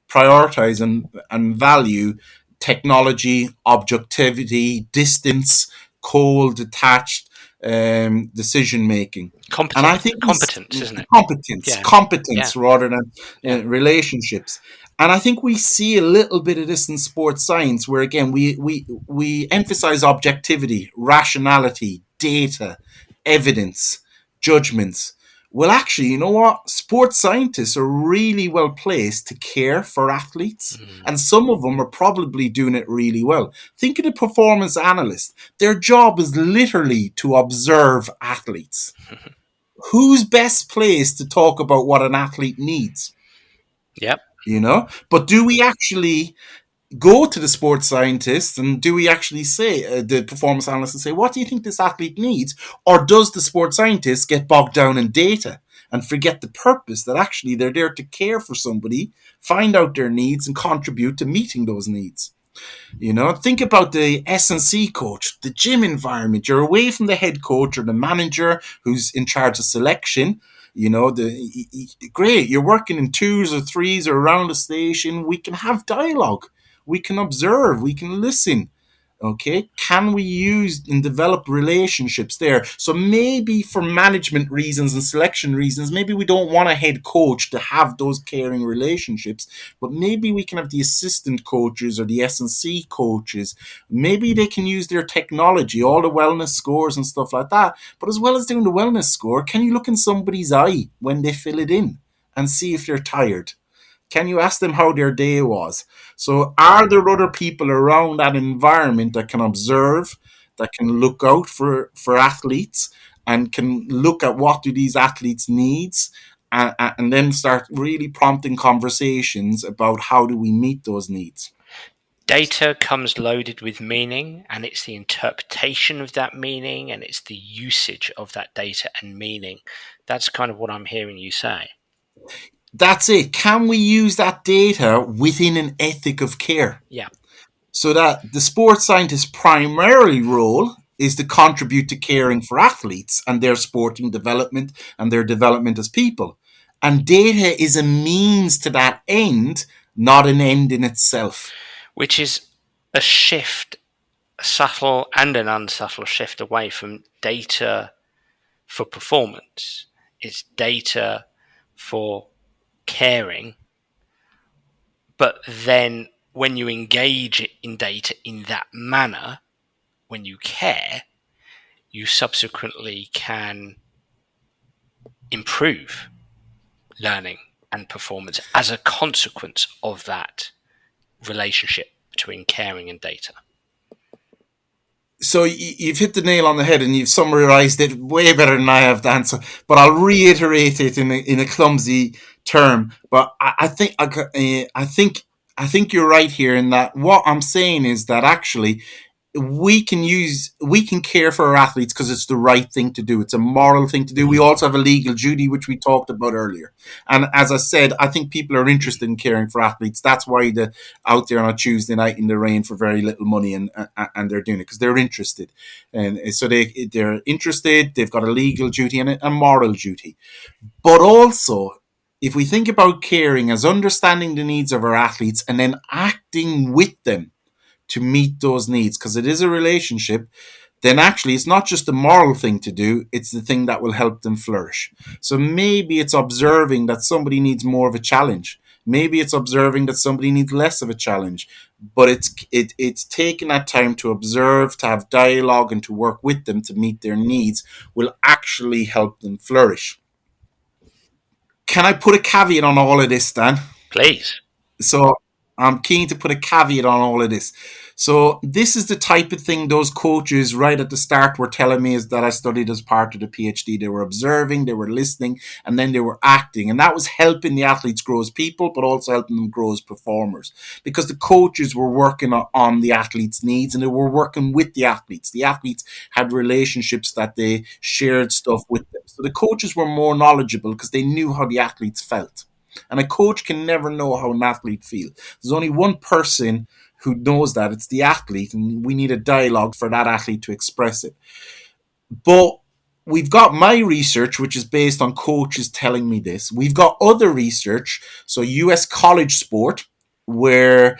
prioritize and value technology, objectivity, distance, cold, detached decision making. And I think competence, isn't it? Competence rather than relationships. And I think we see a little bit of this in sports science, where again we emphasize objectivity, rationality, data, evidence, judgments. Well, actually, you know what? Sports scientists are really well placed to care for athletes, and some of them are probably doing it really well. Think of the performance analyst. Their job is literally to observe athletes. Who's best placed to talk about what an athlete needs? Yep. But do we actually go to the sports scientists, and do we actually say, the performance analyst, and say, what do you think this athlete needs? Or does the sports scientist get bogged down in data and forget the purpose, that actually they're there to care for somebody, find out their needs, and contribute to meeting those needs? Think about the S&C coach, the gym environment. You're away from the head coach or the manager who's in charge of selection. Great, you're working in twos or threes or around the station. We can have dialogue. We can observe. We can listen. Okay, can we use and develop relationships there? So maybe for management reasons and selection reasons, maybe we don't want a head coach to have those caring relationships, but maybe we can have the assistant coaches or the S&C coaches. Maybe they can use their technology, all the wellness scores and stuff like that. But as well as doing the wellness score, can you look in somebody's eye when they fill it in and see if they're tired? Can you ask them how their day was? So are there other people around that environment that can observe, that can look out for athletes, and can look at what do these athletes needs, and then start really prompting conversations about how do we meet those needs? Data comes loaded with meaning, and it's the interpretation of that meaning, and it's the usage of that data and meaning. That's kind of what I'm hearing you say. That's it. Can we use that data within an ethic of care? Yeah. So that the sports scientist's primary role is to contribute to caring for athletes and their sporting development and their development as people. And data is a means to that end, not an end in itself. Which is a shift, a subtle and an unsubtle shift away from data for performance. It's data for caring, but then when you engage in data in that manner, when you care, you subsequently can improve learning and performance as a consequence of that relationship between caring and data. So you've hit the nail on the head, and you've summarized it way better than I have, Dan. So, but I'll reiterate it in a clumsy term. But I think you're right here in that what I'm saying is that actually we can care for our athletes because it's the right thing to do. It's a moral thing to do. We also have a legal duty, which we talked about earlier. And as I said, I think people are interested in caring for athletes. That's why they're out there on a Tuesday night in the rain for very little money, and they're doing it because they're interested. And so they're interested. They've got a legal duty and a moral duty. But also, if we think about caring as understanding the needs of our athletes and then acting with them to meet those needs, because it is a relationship, then actually it's not just the moral thing to do, it's the thing that will help them flourish. So maybe it's observing that somebody needs more of a challenge. Maybe it's observing that somebody needs less of a challenge. But it's taking that time to observe, to have dialogue, and to work with them to meet their needs will actually help them flourish. Can I put a caveat on all of this, Dan? Please. So I'm keen to put a caveat on all of this. So this is the type of thing those coaches right at the start were telling me is that I studied as part of the PhD. They were observing, they were listening, and then they were acting. And that was helping the athletes grow as people, but also helping them grow as performers. Because the coaches were working on the athletes' needs and they were working with the athletes. The athletes had relationships that they shared stuff with them. So the coaches were more knowledgeable because they knew how the athletes felt. And a coach can never know how an athlete feels. There's only one person who knows that. It's the athlete, and we need a dialogue for that athlete to express it. But we've got my research, which is based on coaches telling me this. We've got other research, so US college sport, where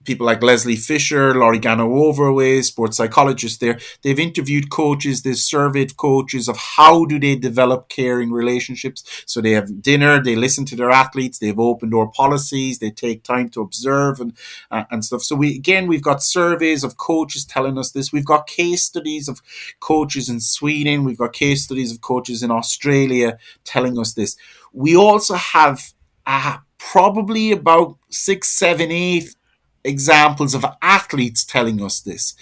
people like Leslie Fisher, Laurie Gano-Overway, sports psychologists there. They've interviewed coaches, they've surveyed coaches of how do they develop caring relationships. So they have dinner, they listen to their athletes, they have open door policies, they take time to observe and stuff. So we've got surveys of coaches telling us this. We've got case studies of coaches in Sweden. We've got case studies of coaches in Australia telling us this. We also have probably about 6, 7, 8 examples of athletes telling us this,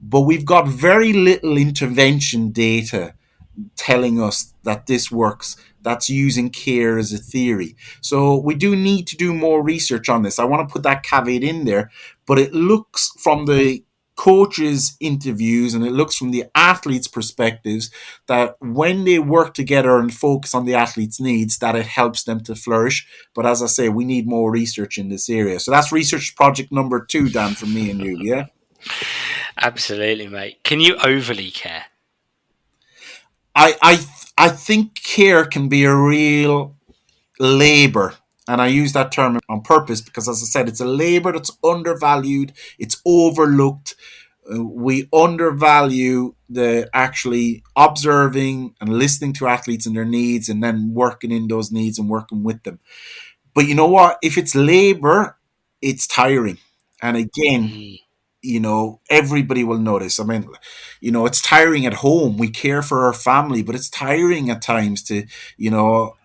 but we've got very little intervention data telling us that this works. That's using care as a theory. So we do need to do more research on this. I want to put that caveat in there, but it looks from the coaches' interviews and it looks from the athletes' perspectives that when they work together and focus on the athletes' needs, that it helps them to flourish. But as I say, we need more research in this area. So that's research project number 2, Dan, from me and you, yeah? Absolutely, mate. Can you overly care? I think care can be a real labor. And I use that term on purpose because, as I said, it's a labor that's undervalued, it's overlooked. We undervalue the actually observing and listening to athletes and their needs and then working in those needs and working with them. But you know what? If it's labor, it's tiring. And again, Mm. Everybody will notice. I mean, it's tiring at home. We care for our family, but it's tiring at times to,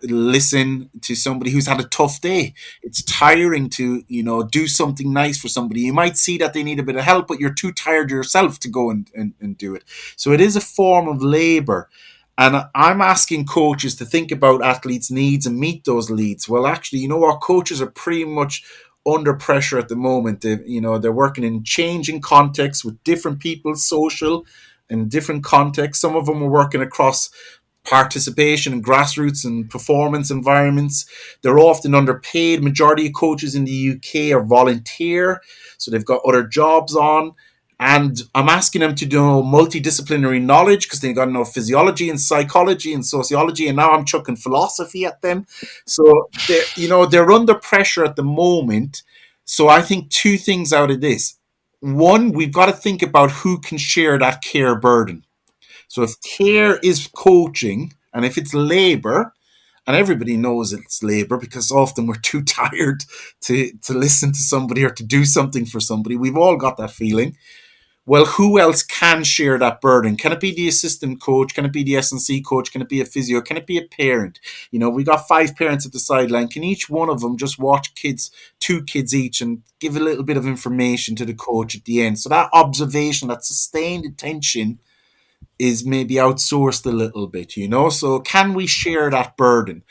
listen to somebody who's had a tough day. It's tiring to, do something nice for somebody. You might see that they need a bit of help, but you're too tired yourself to go and do it. So it is a form of labor. And I'm asking coaches to think about athletes' needs and meet those needs. Well, actually, you know what? Coaches are pretty much under pressure at the moment. They're working in changing contexts with different people, social and different contexts. Some of them are working across participation and grassroots and performance environments. They're often underpaid. Majority of coaches in the UK are volunteer, so they've got other jobs on. And I'm asking them to do multidisciplinary knowledge because they've got to know physiology and psychology and sociology. And now I'm chucking philosophy at them. So they're under pressure at the moment. So I think 2 things out of this. One, we've got to think about who can share that care burden. So if care is coaching and if it's labor, and everybody knows it's labor because often we're too tired to listen to somebody or to do something for somebody. We've all got that feeling. Well, who else can share that burden? Can it be the assistant coach? Can it be the S&C coach? Can it be a physio? Can it be a parent? We got 5 parents at the sideline. Can each one of them just watch 2 kids each, and give a little bit of information to the coach at the end? So that observation, that sustained attention is maybe outsourced a little bit, So can we share that burden?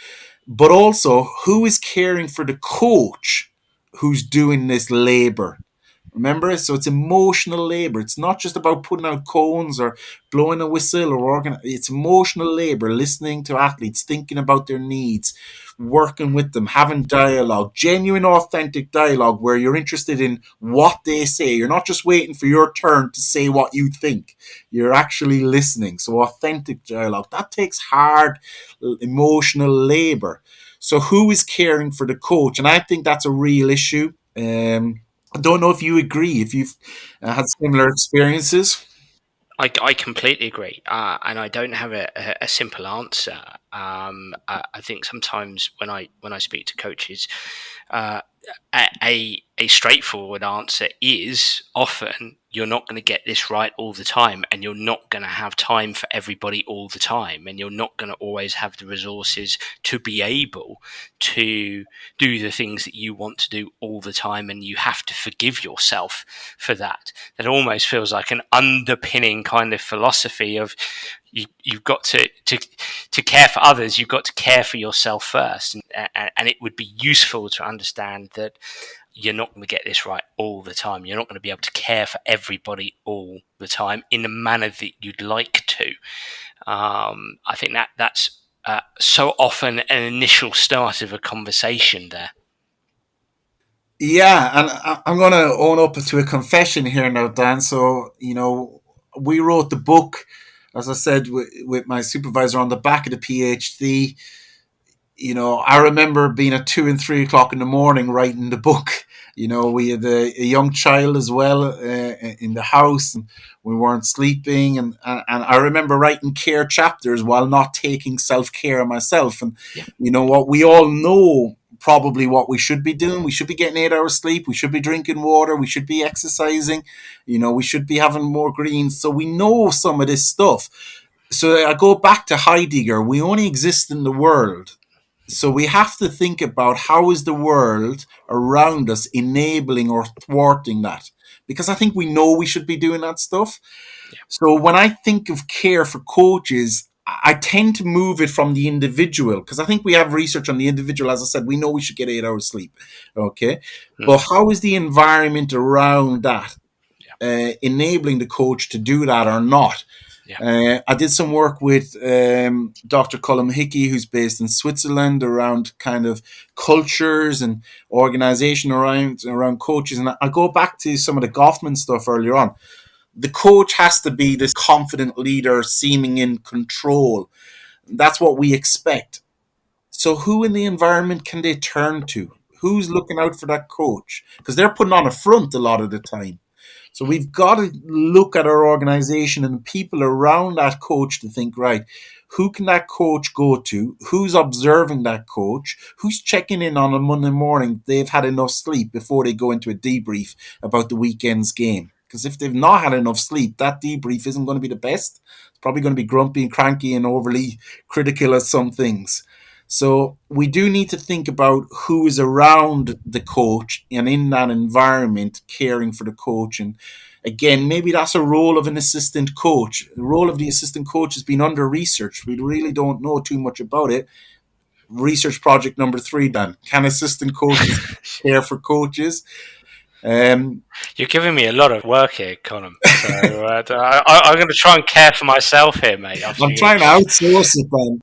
But also, who is caring for the coach who's doing this labor? Remember? So it's emotional labor. It's not just about putting out cones or blowing a whistle or it's emotional labor, listening to athletes, thinking about their needs. working with them, having dialogue, genuine, authentic dialogue where you're interested in what they say. You're not just waiting for your turn to say what you think. You're actually listening. So authentic dialogue, that takes hard emotional labor. So who is caring for the coach? And I think that's a real issue. I don't know if you agree, if you've had similar experiences. I completely agree, and I don't have a simple answer. I think sometimes when I speak to coaches, uh, a straightforward answer is often you're not going to get this right all the time, and you're not going to have time for everybody all the time, and you're not going to always have the resources to be able to do the things that you want to do all the time, and you have to forgive yourself for that. That almost feels like an underpinning kind of philosophy of you've got to care for others, you've got to care for yourself first, and it would be useful to understand that you're not going to get this right all the time. You're not going to be able to care for everybody all the time in the manner that you'd like to. I think that's so often an initial start of a conversation there. Yeah, and I'm going to own up to a confession here now, Dan. So, we wrote the book, as I said, with my supervisor on the back of the PhD. I remember being at 2 and 3 o'clock in the morning writing the book. We had a young child as well in the house, and we weren't sleeping. And I remember writing care chapters while not taking self care myself. And Yeah. what we all know probably what we should be doing. We should be getting 8 hours sleep. We should be drinking water. We should be exercising. We should be having more greens. So we know some of this stuff. So I go back to Heidegger. We only exist in the world. So we have to think about how is the world around us enabling or thwarting that? Because I think we know we should be doing that stuff. Yeah. So when I think of care for coaches, I tend to move it from the individual because I think we have research on the individual. As I said, we know we should get 8 hours sleep. Okay. But how is the environment around that enabling the coach to do that or not? I did some work with Dr. Colum Hickey, who's based in Switzerland, around kind of cultures and organization around coaches. And I go back to some of the Goffman stuff earlier on. The coach has to be this confident leader, seeming in control. That's what we expect. So who in the environment can they turn to? Who's looking out for that coach? Because they're putting on a front a lot of the time. So we've got to look at our organization and people around that coach to think, right, who can that coach go to? Who's observing that coach? Who's checking in on a Monday morning they've had enough sleep before they go into a debrief about the weekend's game? Because if they've not had enough sleep, that debrief isn't going to be the best. It's probably going to be grumpy and cranky and overly critical of some things. So we do need to think about who is around the coach and in that environment caring for the coach. And again, maybe that's a role of an assistant coach. The role of the assistant coach has been under research. We really don't know too much about it. Research project number 3, Dan. Can assistant coaches care for coaches? You're giving me a lot of work here, Colum. So I'm going to try and care for myself here, mate. I'm trying to outsource it, Ben.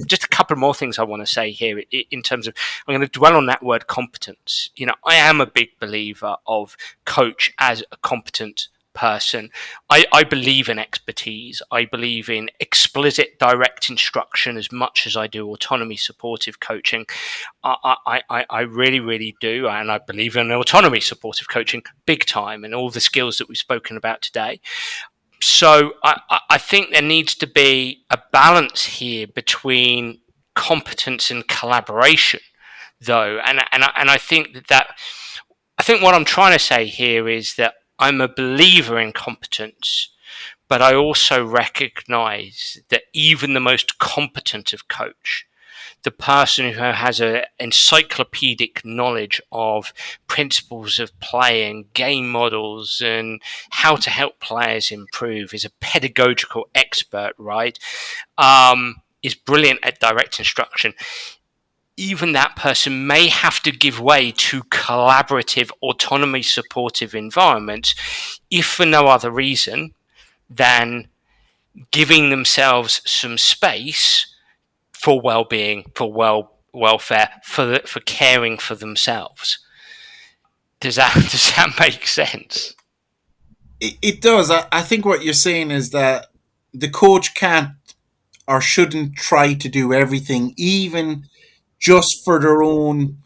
Just a couple more things I want to say here in terms of, I'm going to dwell on that word competence. I am a big believer of coach as a competent person. I believe in expertise. I believe in explicit direct instruction as much as I do autonomy supportive coaching. I really, really do. And I believe in autonomy supportive coaching big time and all the skills that we've spoken about today. So I think there needs to be a balance here between competence and collaboration, though. And I think I think what I'm trying to say here is that I'm a believer in competence, but I also recognize that even the most competent of coach, the person who has an encyclopedic knowledge of principles of play and game models and how to help players improve, is a pedagogical expert, right? Is brilliant at direct instruction. Even that person may have to give way to collaborative, autonomy supportive environments, if for no other reason than giving themselves some space for well-being, for welfare, for caring for themselves. Does that does that make sense? It does. I think what you're saying is that the coach can't or shouldn't try to do everything, even just for their own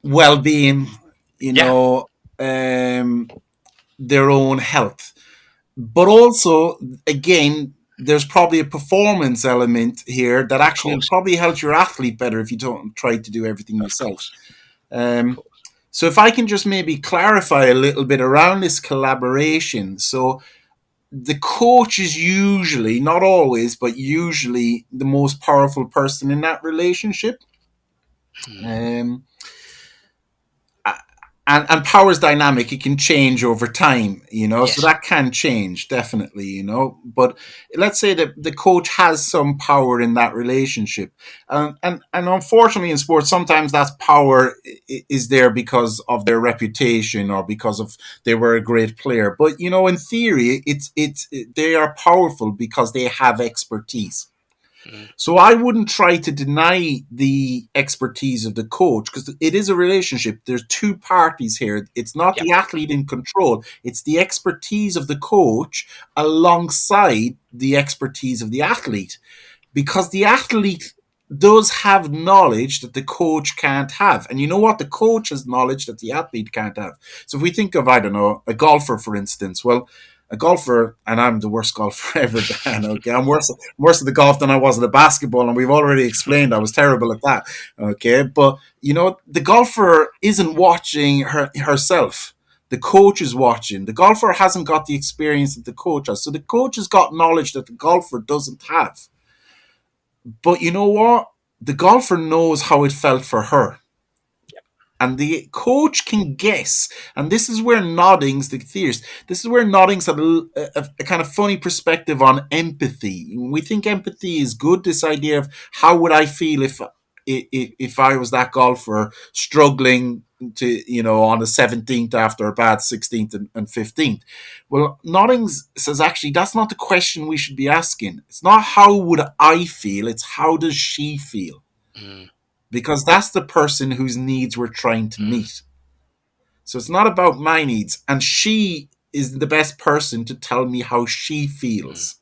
well being, you Yeah, know, um, their own health. But also, again, there's probably a performance element here that of actually course, probably helps your athlete better if you don't try to do everything of yourself. course, of Um, course. so if I can just maybe clarify a little bit around this collaboration. So the coach is usually, not always, but usually the most powerful person in that relationship. Mm. Um, and power is dynamic. It can change over time, so Yes. that can change definitely, but let's say that the coach has some power in that relationship, and unfortunately in sports sometimes that power is there because of their reputation or because of they were a great player, but in theory they are powerful because they have expertise. Mm. So I wouldn't try to deny the expertise of the coach because it is a relationship. There's two parties here. It's not Yep. the athlete in control. It's the expertise of the coach alongside the expertise of the athlete, because the athlete does have knowledge that the coach can't have. And you know what? The coach has knowledge that the athlete can't have. So if we think of, I don't know, a golfer, for instance, well, a golfer, and I'm the worst golfer ever, Dan, okay? I'm worse at the golf than I was at the basketball, and we've already explained I was terrible at that, okay? But, the golfer isn't watching herself. The coach is watching. The golfer hasn't got the experience that the coach has. So the coach has got knowledge that the golfer doesn't have. But you know what? The golfer knows how it felt for her. And the coach can guess. And this is where Noddings, the theorist, this is where Noddings had a kind of funny perspective on empathy. We think empathy is good, this idea of how would I feel if I was that golfer struggling to, on the 17th after a bad 16th and 15th. Well, Noddings says actually that's not the question we should be asking. It's not how would I feel, it's how does she feel? Mm. Because that's the person whose needs we're trying to Mm. meet. So it's not about my needs. And she is the best person to tell me how she Mm. feels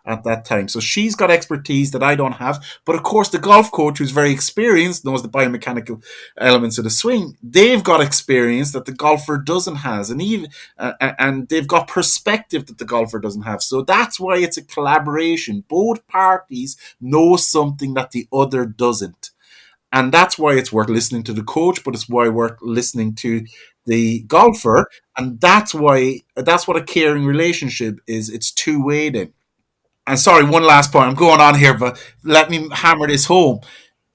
at that time. So she's got expertise that I don't have. But of course, the golf coach, who's very experienced, knows the biomechanical elements of the swing. They've got experience that the golfer doesn't has, and they've got perspective that the golfer doesn't have. So that's why it's a collaboration. Both parties know something that the other doesn't. And that's why it's worth listening to the coach, but it's why worth listening to the golfer. And that's what a caring relationship is. It's two-way then. And sorry, one last point. I'm going on here, but let me hammer this home.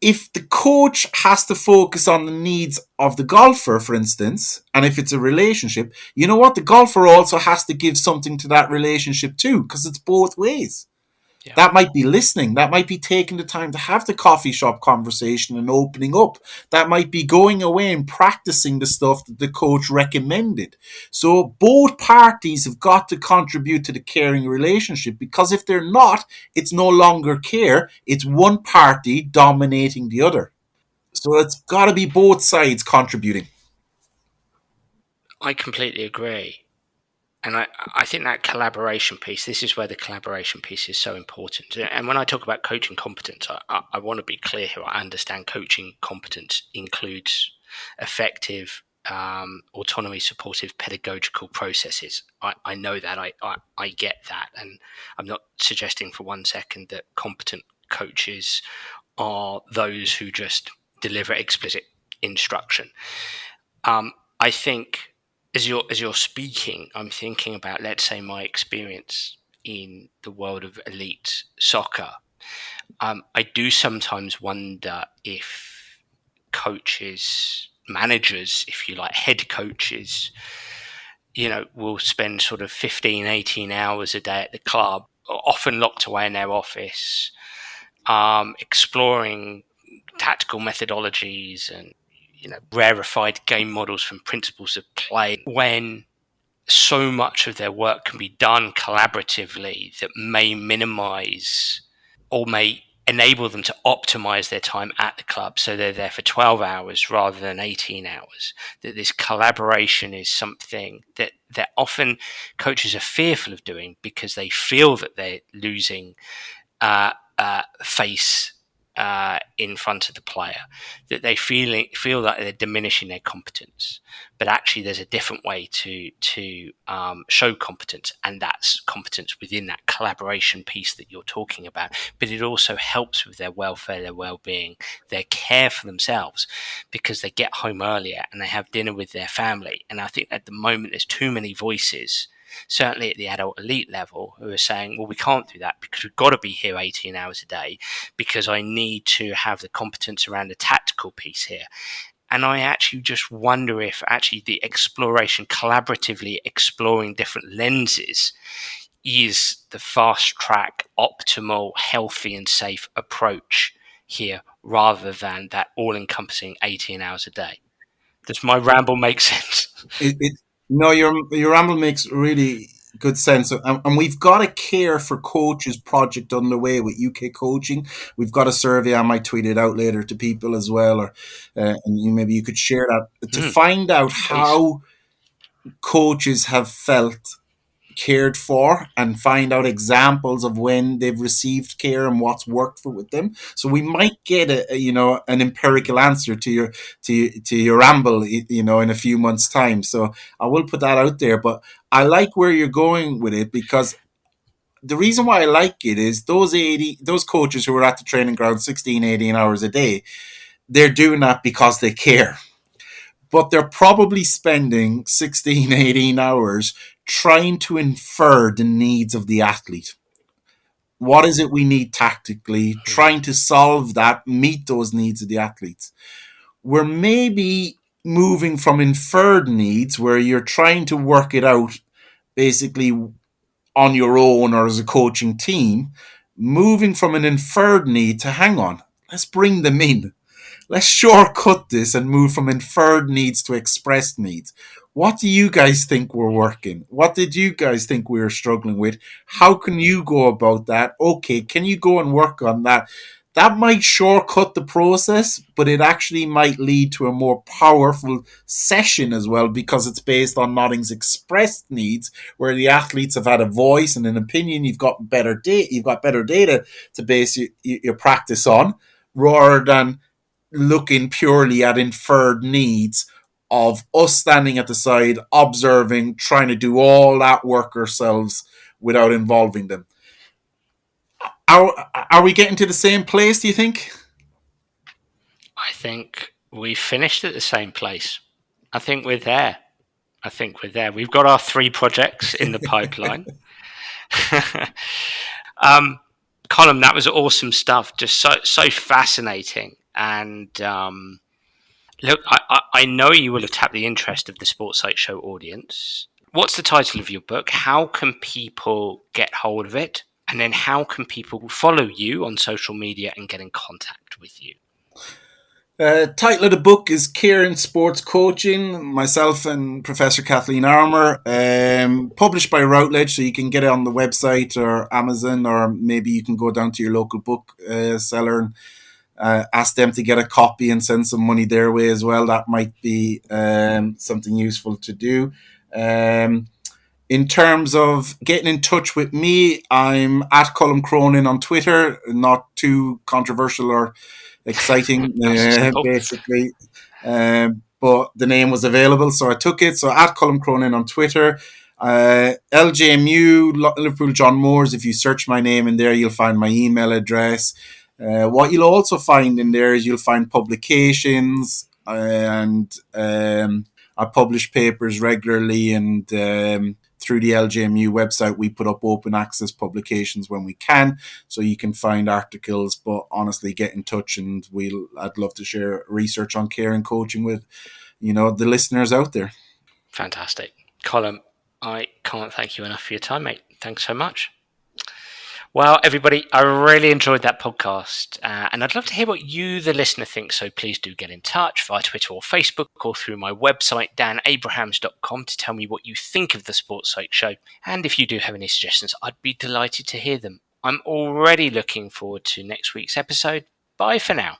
If the coach has to focus on the needs of the golfer, for instance, and if it's a relationship, you know what? The golfer also has to give something to that relationship too, because it's both ways. Yeah. That might be listening. That might be taking the time to have the coffee shop conversation and opening up. That might be going away and practicing the stuff that the coach recommended. So both parties have got to contribute to the caring relationship, because if they're not, it's no longer care. It's one party dominating the other. So it's got to be both sides contributing. I completely agree. And I think that collaboration piece, this is where the collaboration piece is so important. And when I talk about coaching competence, I want to be clear here. I understand coaching competence includes effective autonomy supportive pedagogical processes. I know that. I get that. And I'm not suggesting for 1 second that competent coaches are those who just deliver explicit instruction. I think as you're speaking, I'm thinking about, let's say, my experience in the world of elite soccer. I do sometimes wonder if coaches, managers, if you like, head coaches, will spend sort of 15, 18 hours a day at the club, often locked away in their office, exploring tactical methodologies and rarefied game models from principles of play, when so much of their work can be done collaboratively that may minimize or may enable them to optimize their time at the club so they're there for 12 hours rather than 18 hours. That this collaboration is something that often coaches are fearful of doing because they feel that they're losing face in front of the player, that they feel that they're diminishing their competence. But actually, there's a different way to show competence, and that's competence within that collaboration piece that you're talking about. But it also helps with their welfare, their well-being, their care for themselves, because they get home earlier and they have dinner with their family. And I think at the moment there's too many voices, certainly at the adult elite level, who are saying, well, we can't do that because we've got to be here 18 hours a day because I need to have the competence around the tactical piece here. And I actually just wonder if actually the exploration, collaboratively exploring different lenses, is the fast track, optimal, healthy and safe approach here, rather than that all encompassing 18 hours a day. Does my ramble make sense? it no, your ramble makes really good sense, and we've got a care for coaches project underway with UK coaching. We've got a survey. I might tweet it out later to people as well, or and maybe you could share that to find out Please. how coaches have felt cared for and find out examples of when they've received care and what's worked for with them. So we might get an empirical answer to your ramble, in a few months time. So I will put that out there, but I like where you're going with it, because the reason why I like it is those coaches who are at the training ground 16, 18 hours a day, they're doing that because they care, but they're probably spending 16, 18 hours trying to infer the needs of the athlete. What is it we need tactically? Trying to solve that, meet those needs of the athletes. We're maybe moving from inferred needs, where you're trying to work it out basically on your own or as a coaching team, moving from an inferred need to, hang on, let's bring them in. Let's shortcut this and move from inferred needs to expressed needs. What do you guys think we're working? What did you guys think we were struggling with? How can you go about that? Okay, can you go and work on that? That might shortcut the process, but it actually might lead to a more powerful session as well, because it's based on nothing's expressed needs, where the athletes have had a voice and an opinion. You've got better data. You've got better data to base your practice on, rather than looking purely at inferred needs of us standing at the side, observing, trying to do all that work ourselves without involving them. Are we getting to the same place, do you think? I think we finished at the same place. I think we're there. We've got our 3 projects in the pipeline. Colum, that was awesome stuff. Just so fascinating. And look, I know you will have tapped the interest of the Sports Psych Show audience. What's the title of your book? How can people get hold of it? And then how can people follow you on social media and get in contact with you? Title of the book is Care in Sports Coaching. Myself and Professor Kathleen Armour. Published by Routledge, so you can get it on the website or Amazon, or maybe you can go down to your local book seller and ask them to get a copy and send some money their way as well. That might be something useful to do. In terms of getting in touch with me, I'm at Colum Cronin on Twitter. Not too controversial or exciting, basically. But the name was available, so I took it. So at Colum Cronin on Twitter. LJMU, Liverpool John Moores. If you search my name in there, you'll find my email address. What you'll also find in there is you'll find publications, and I publish papers regularly, and through the LJMU website, we put up open access publications when we can, so you can find articles. But honestly, get in touch, and I'd love to share research on care and coaching with the listeners out there. Fantastic. Colum, I can't thank you enough for your time, mate. Thanks so much. Well, everybody, I really enjoyed that podcast, and I'd love to hear what you, the listener, think. So please do get in touch via Twitter or Facebook, or through my website, danabrahams.com, to tell me what you think of the Sports Psych Show. And if you do have any suggestions, I'd be delighted to hear them. I'm already looking forward to next week's episode. Bye for now.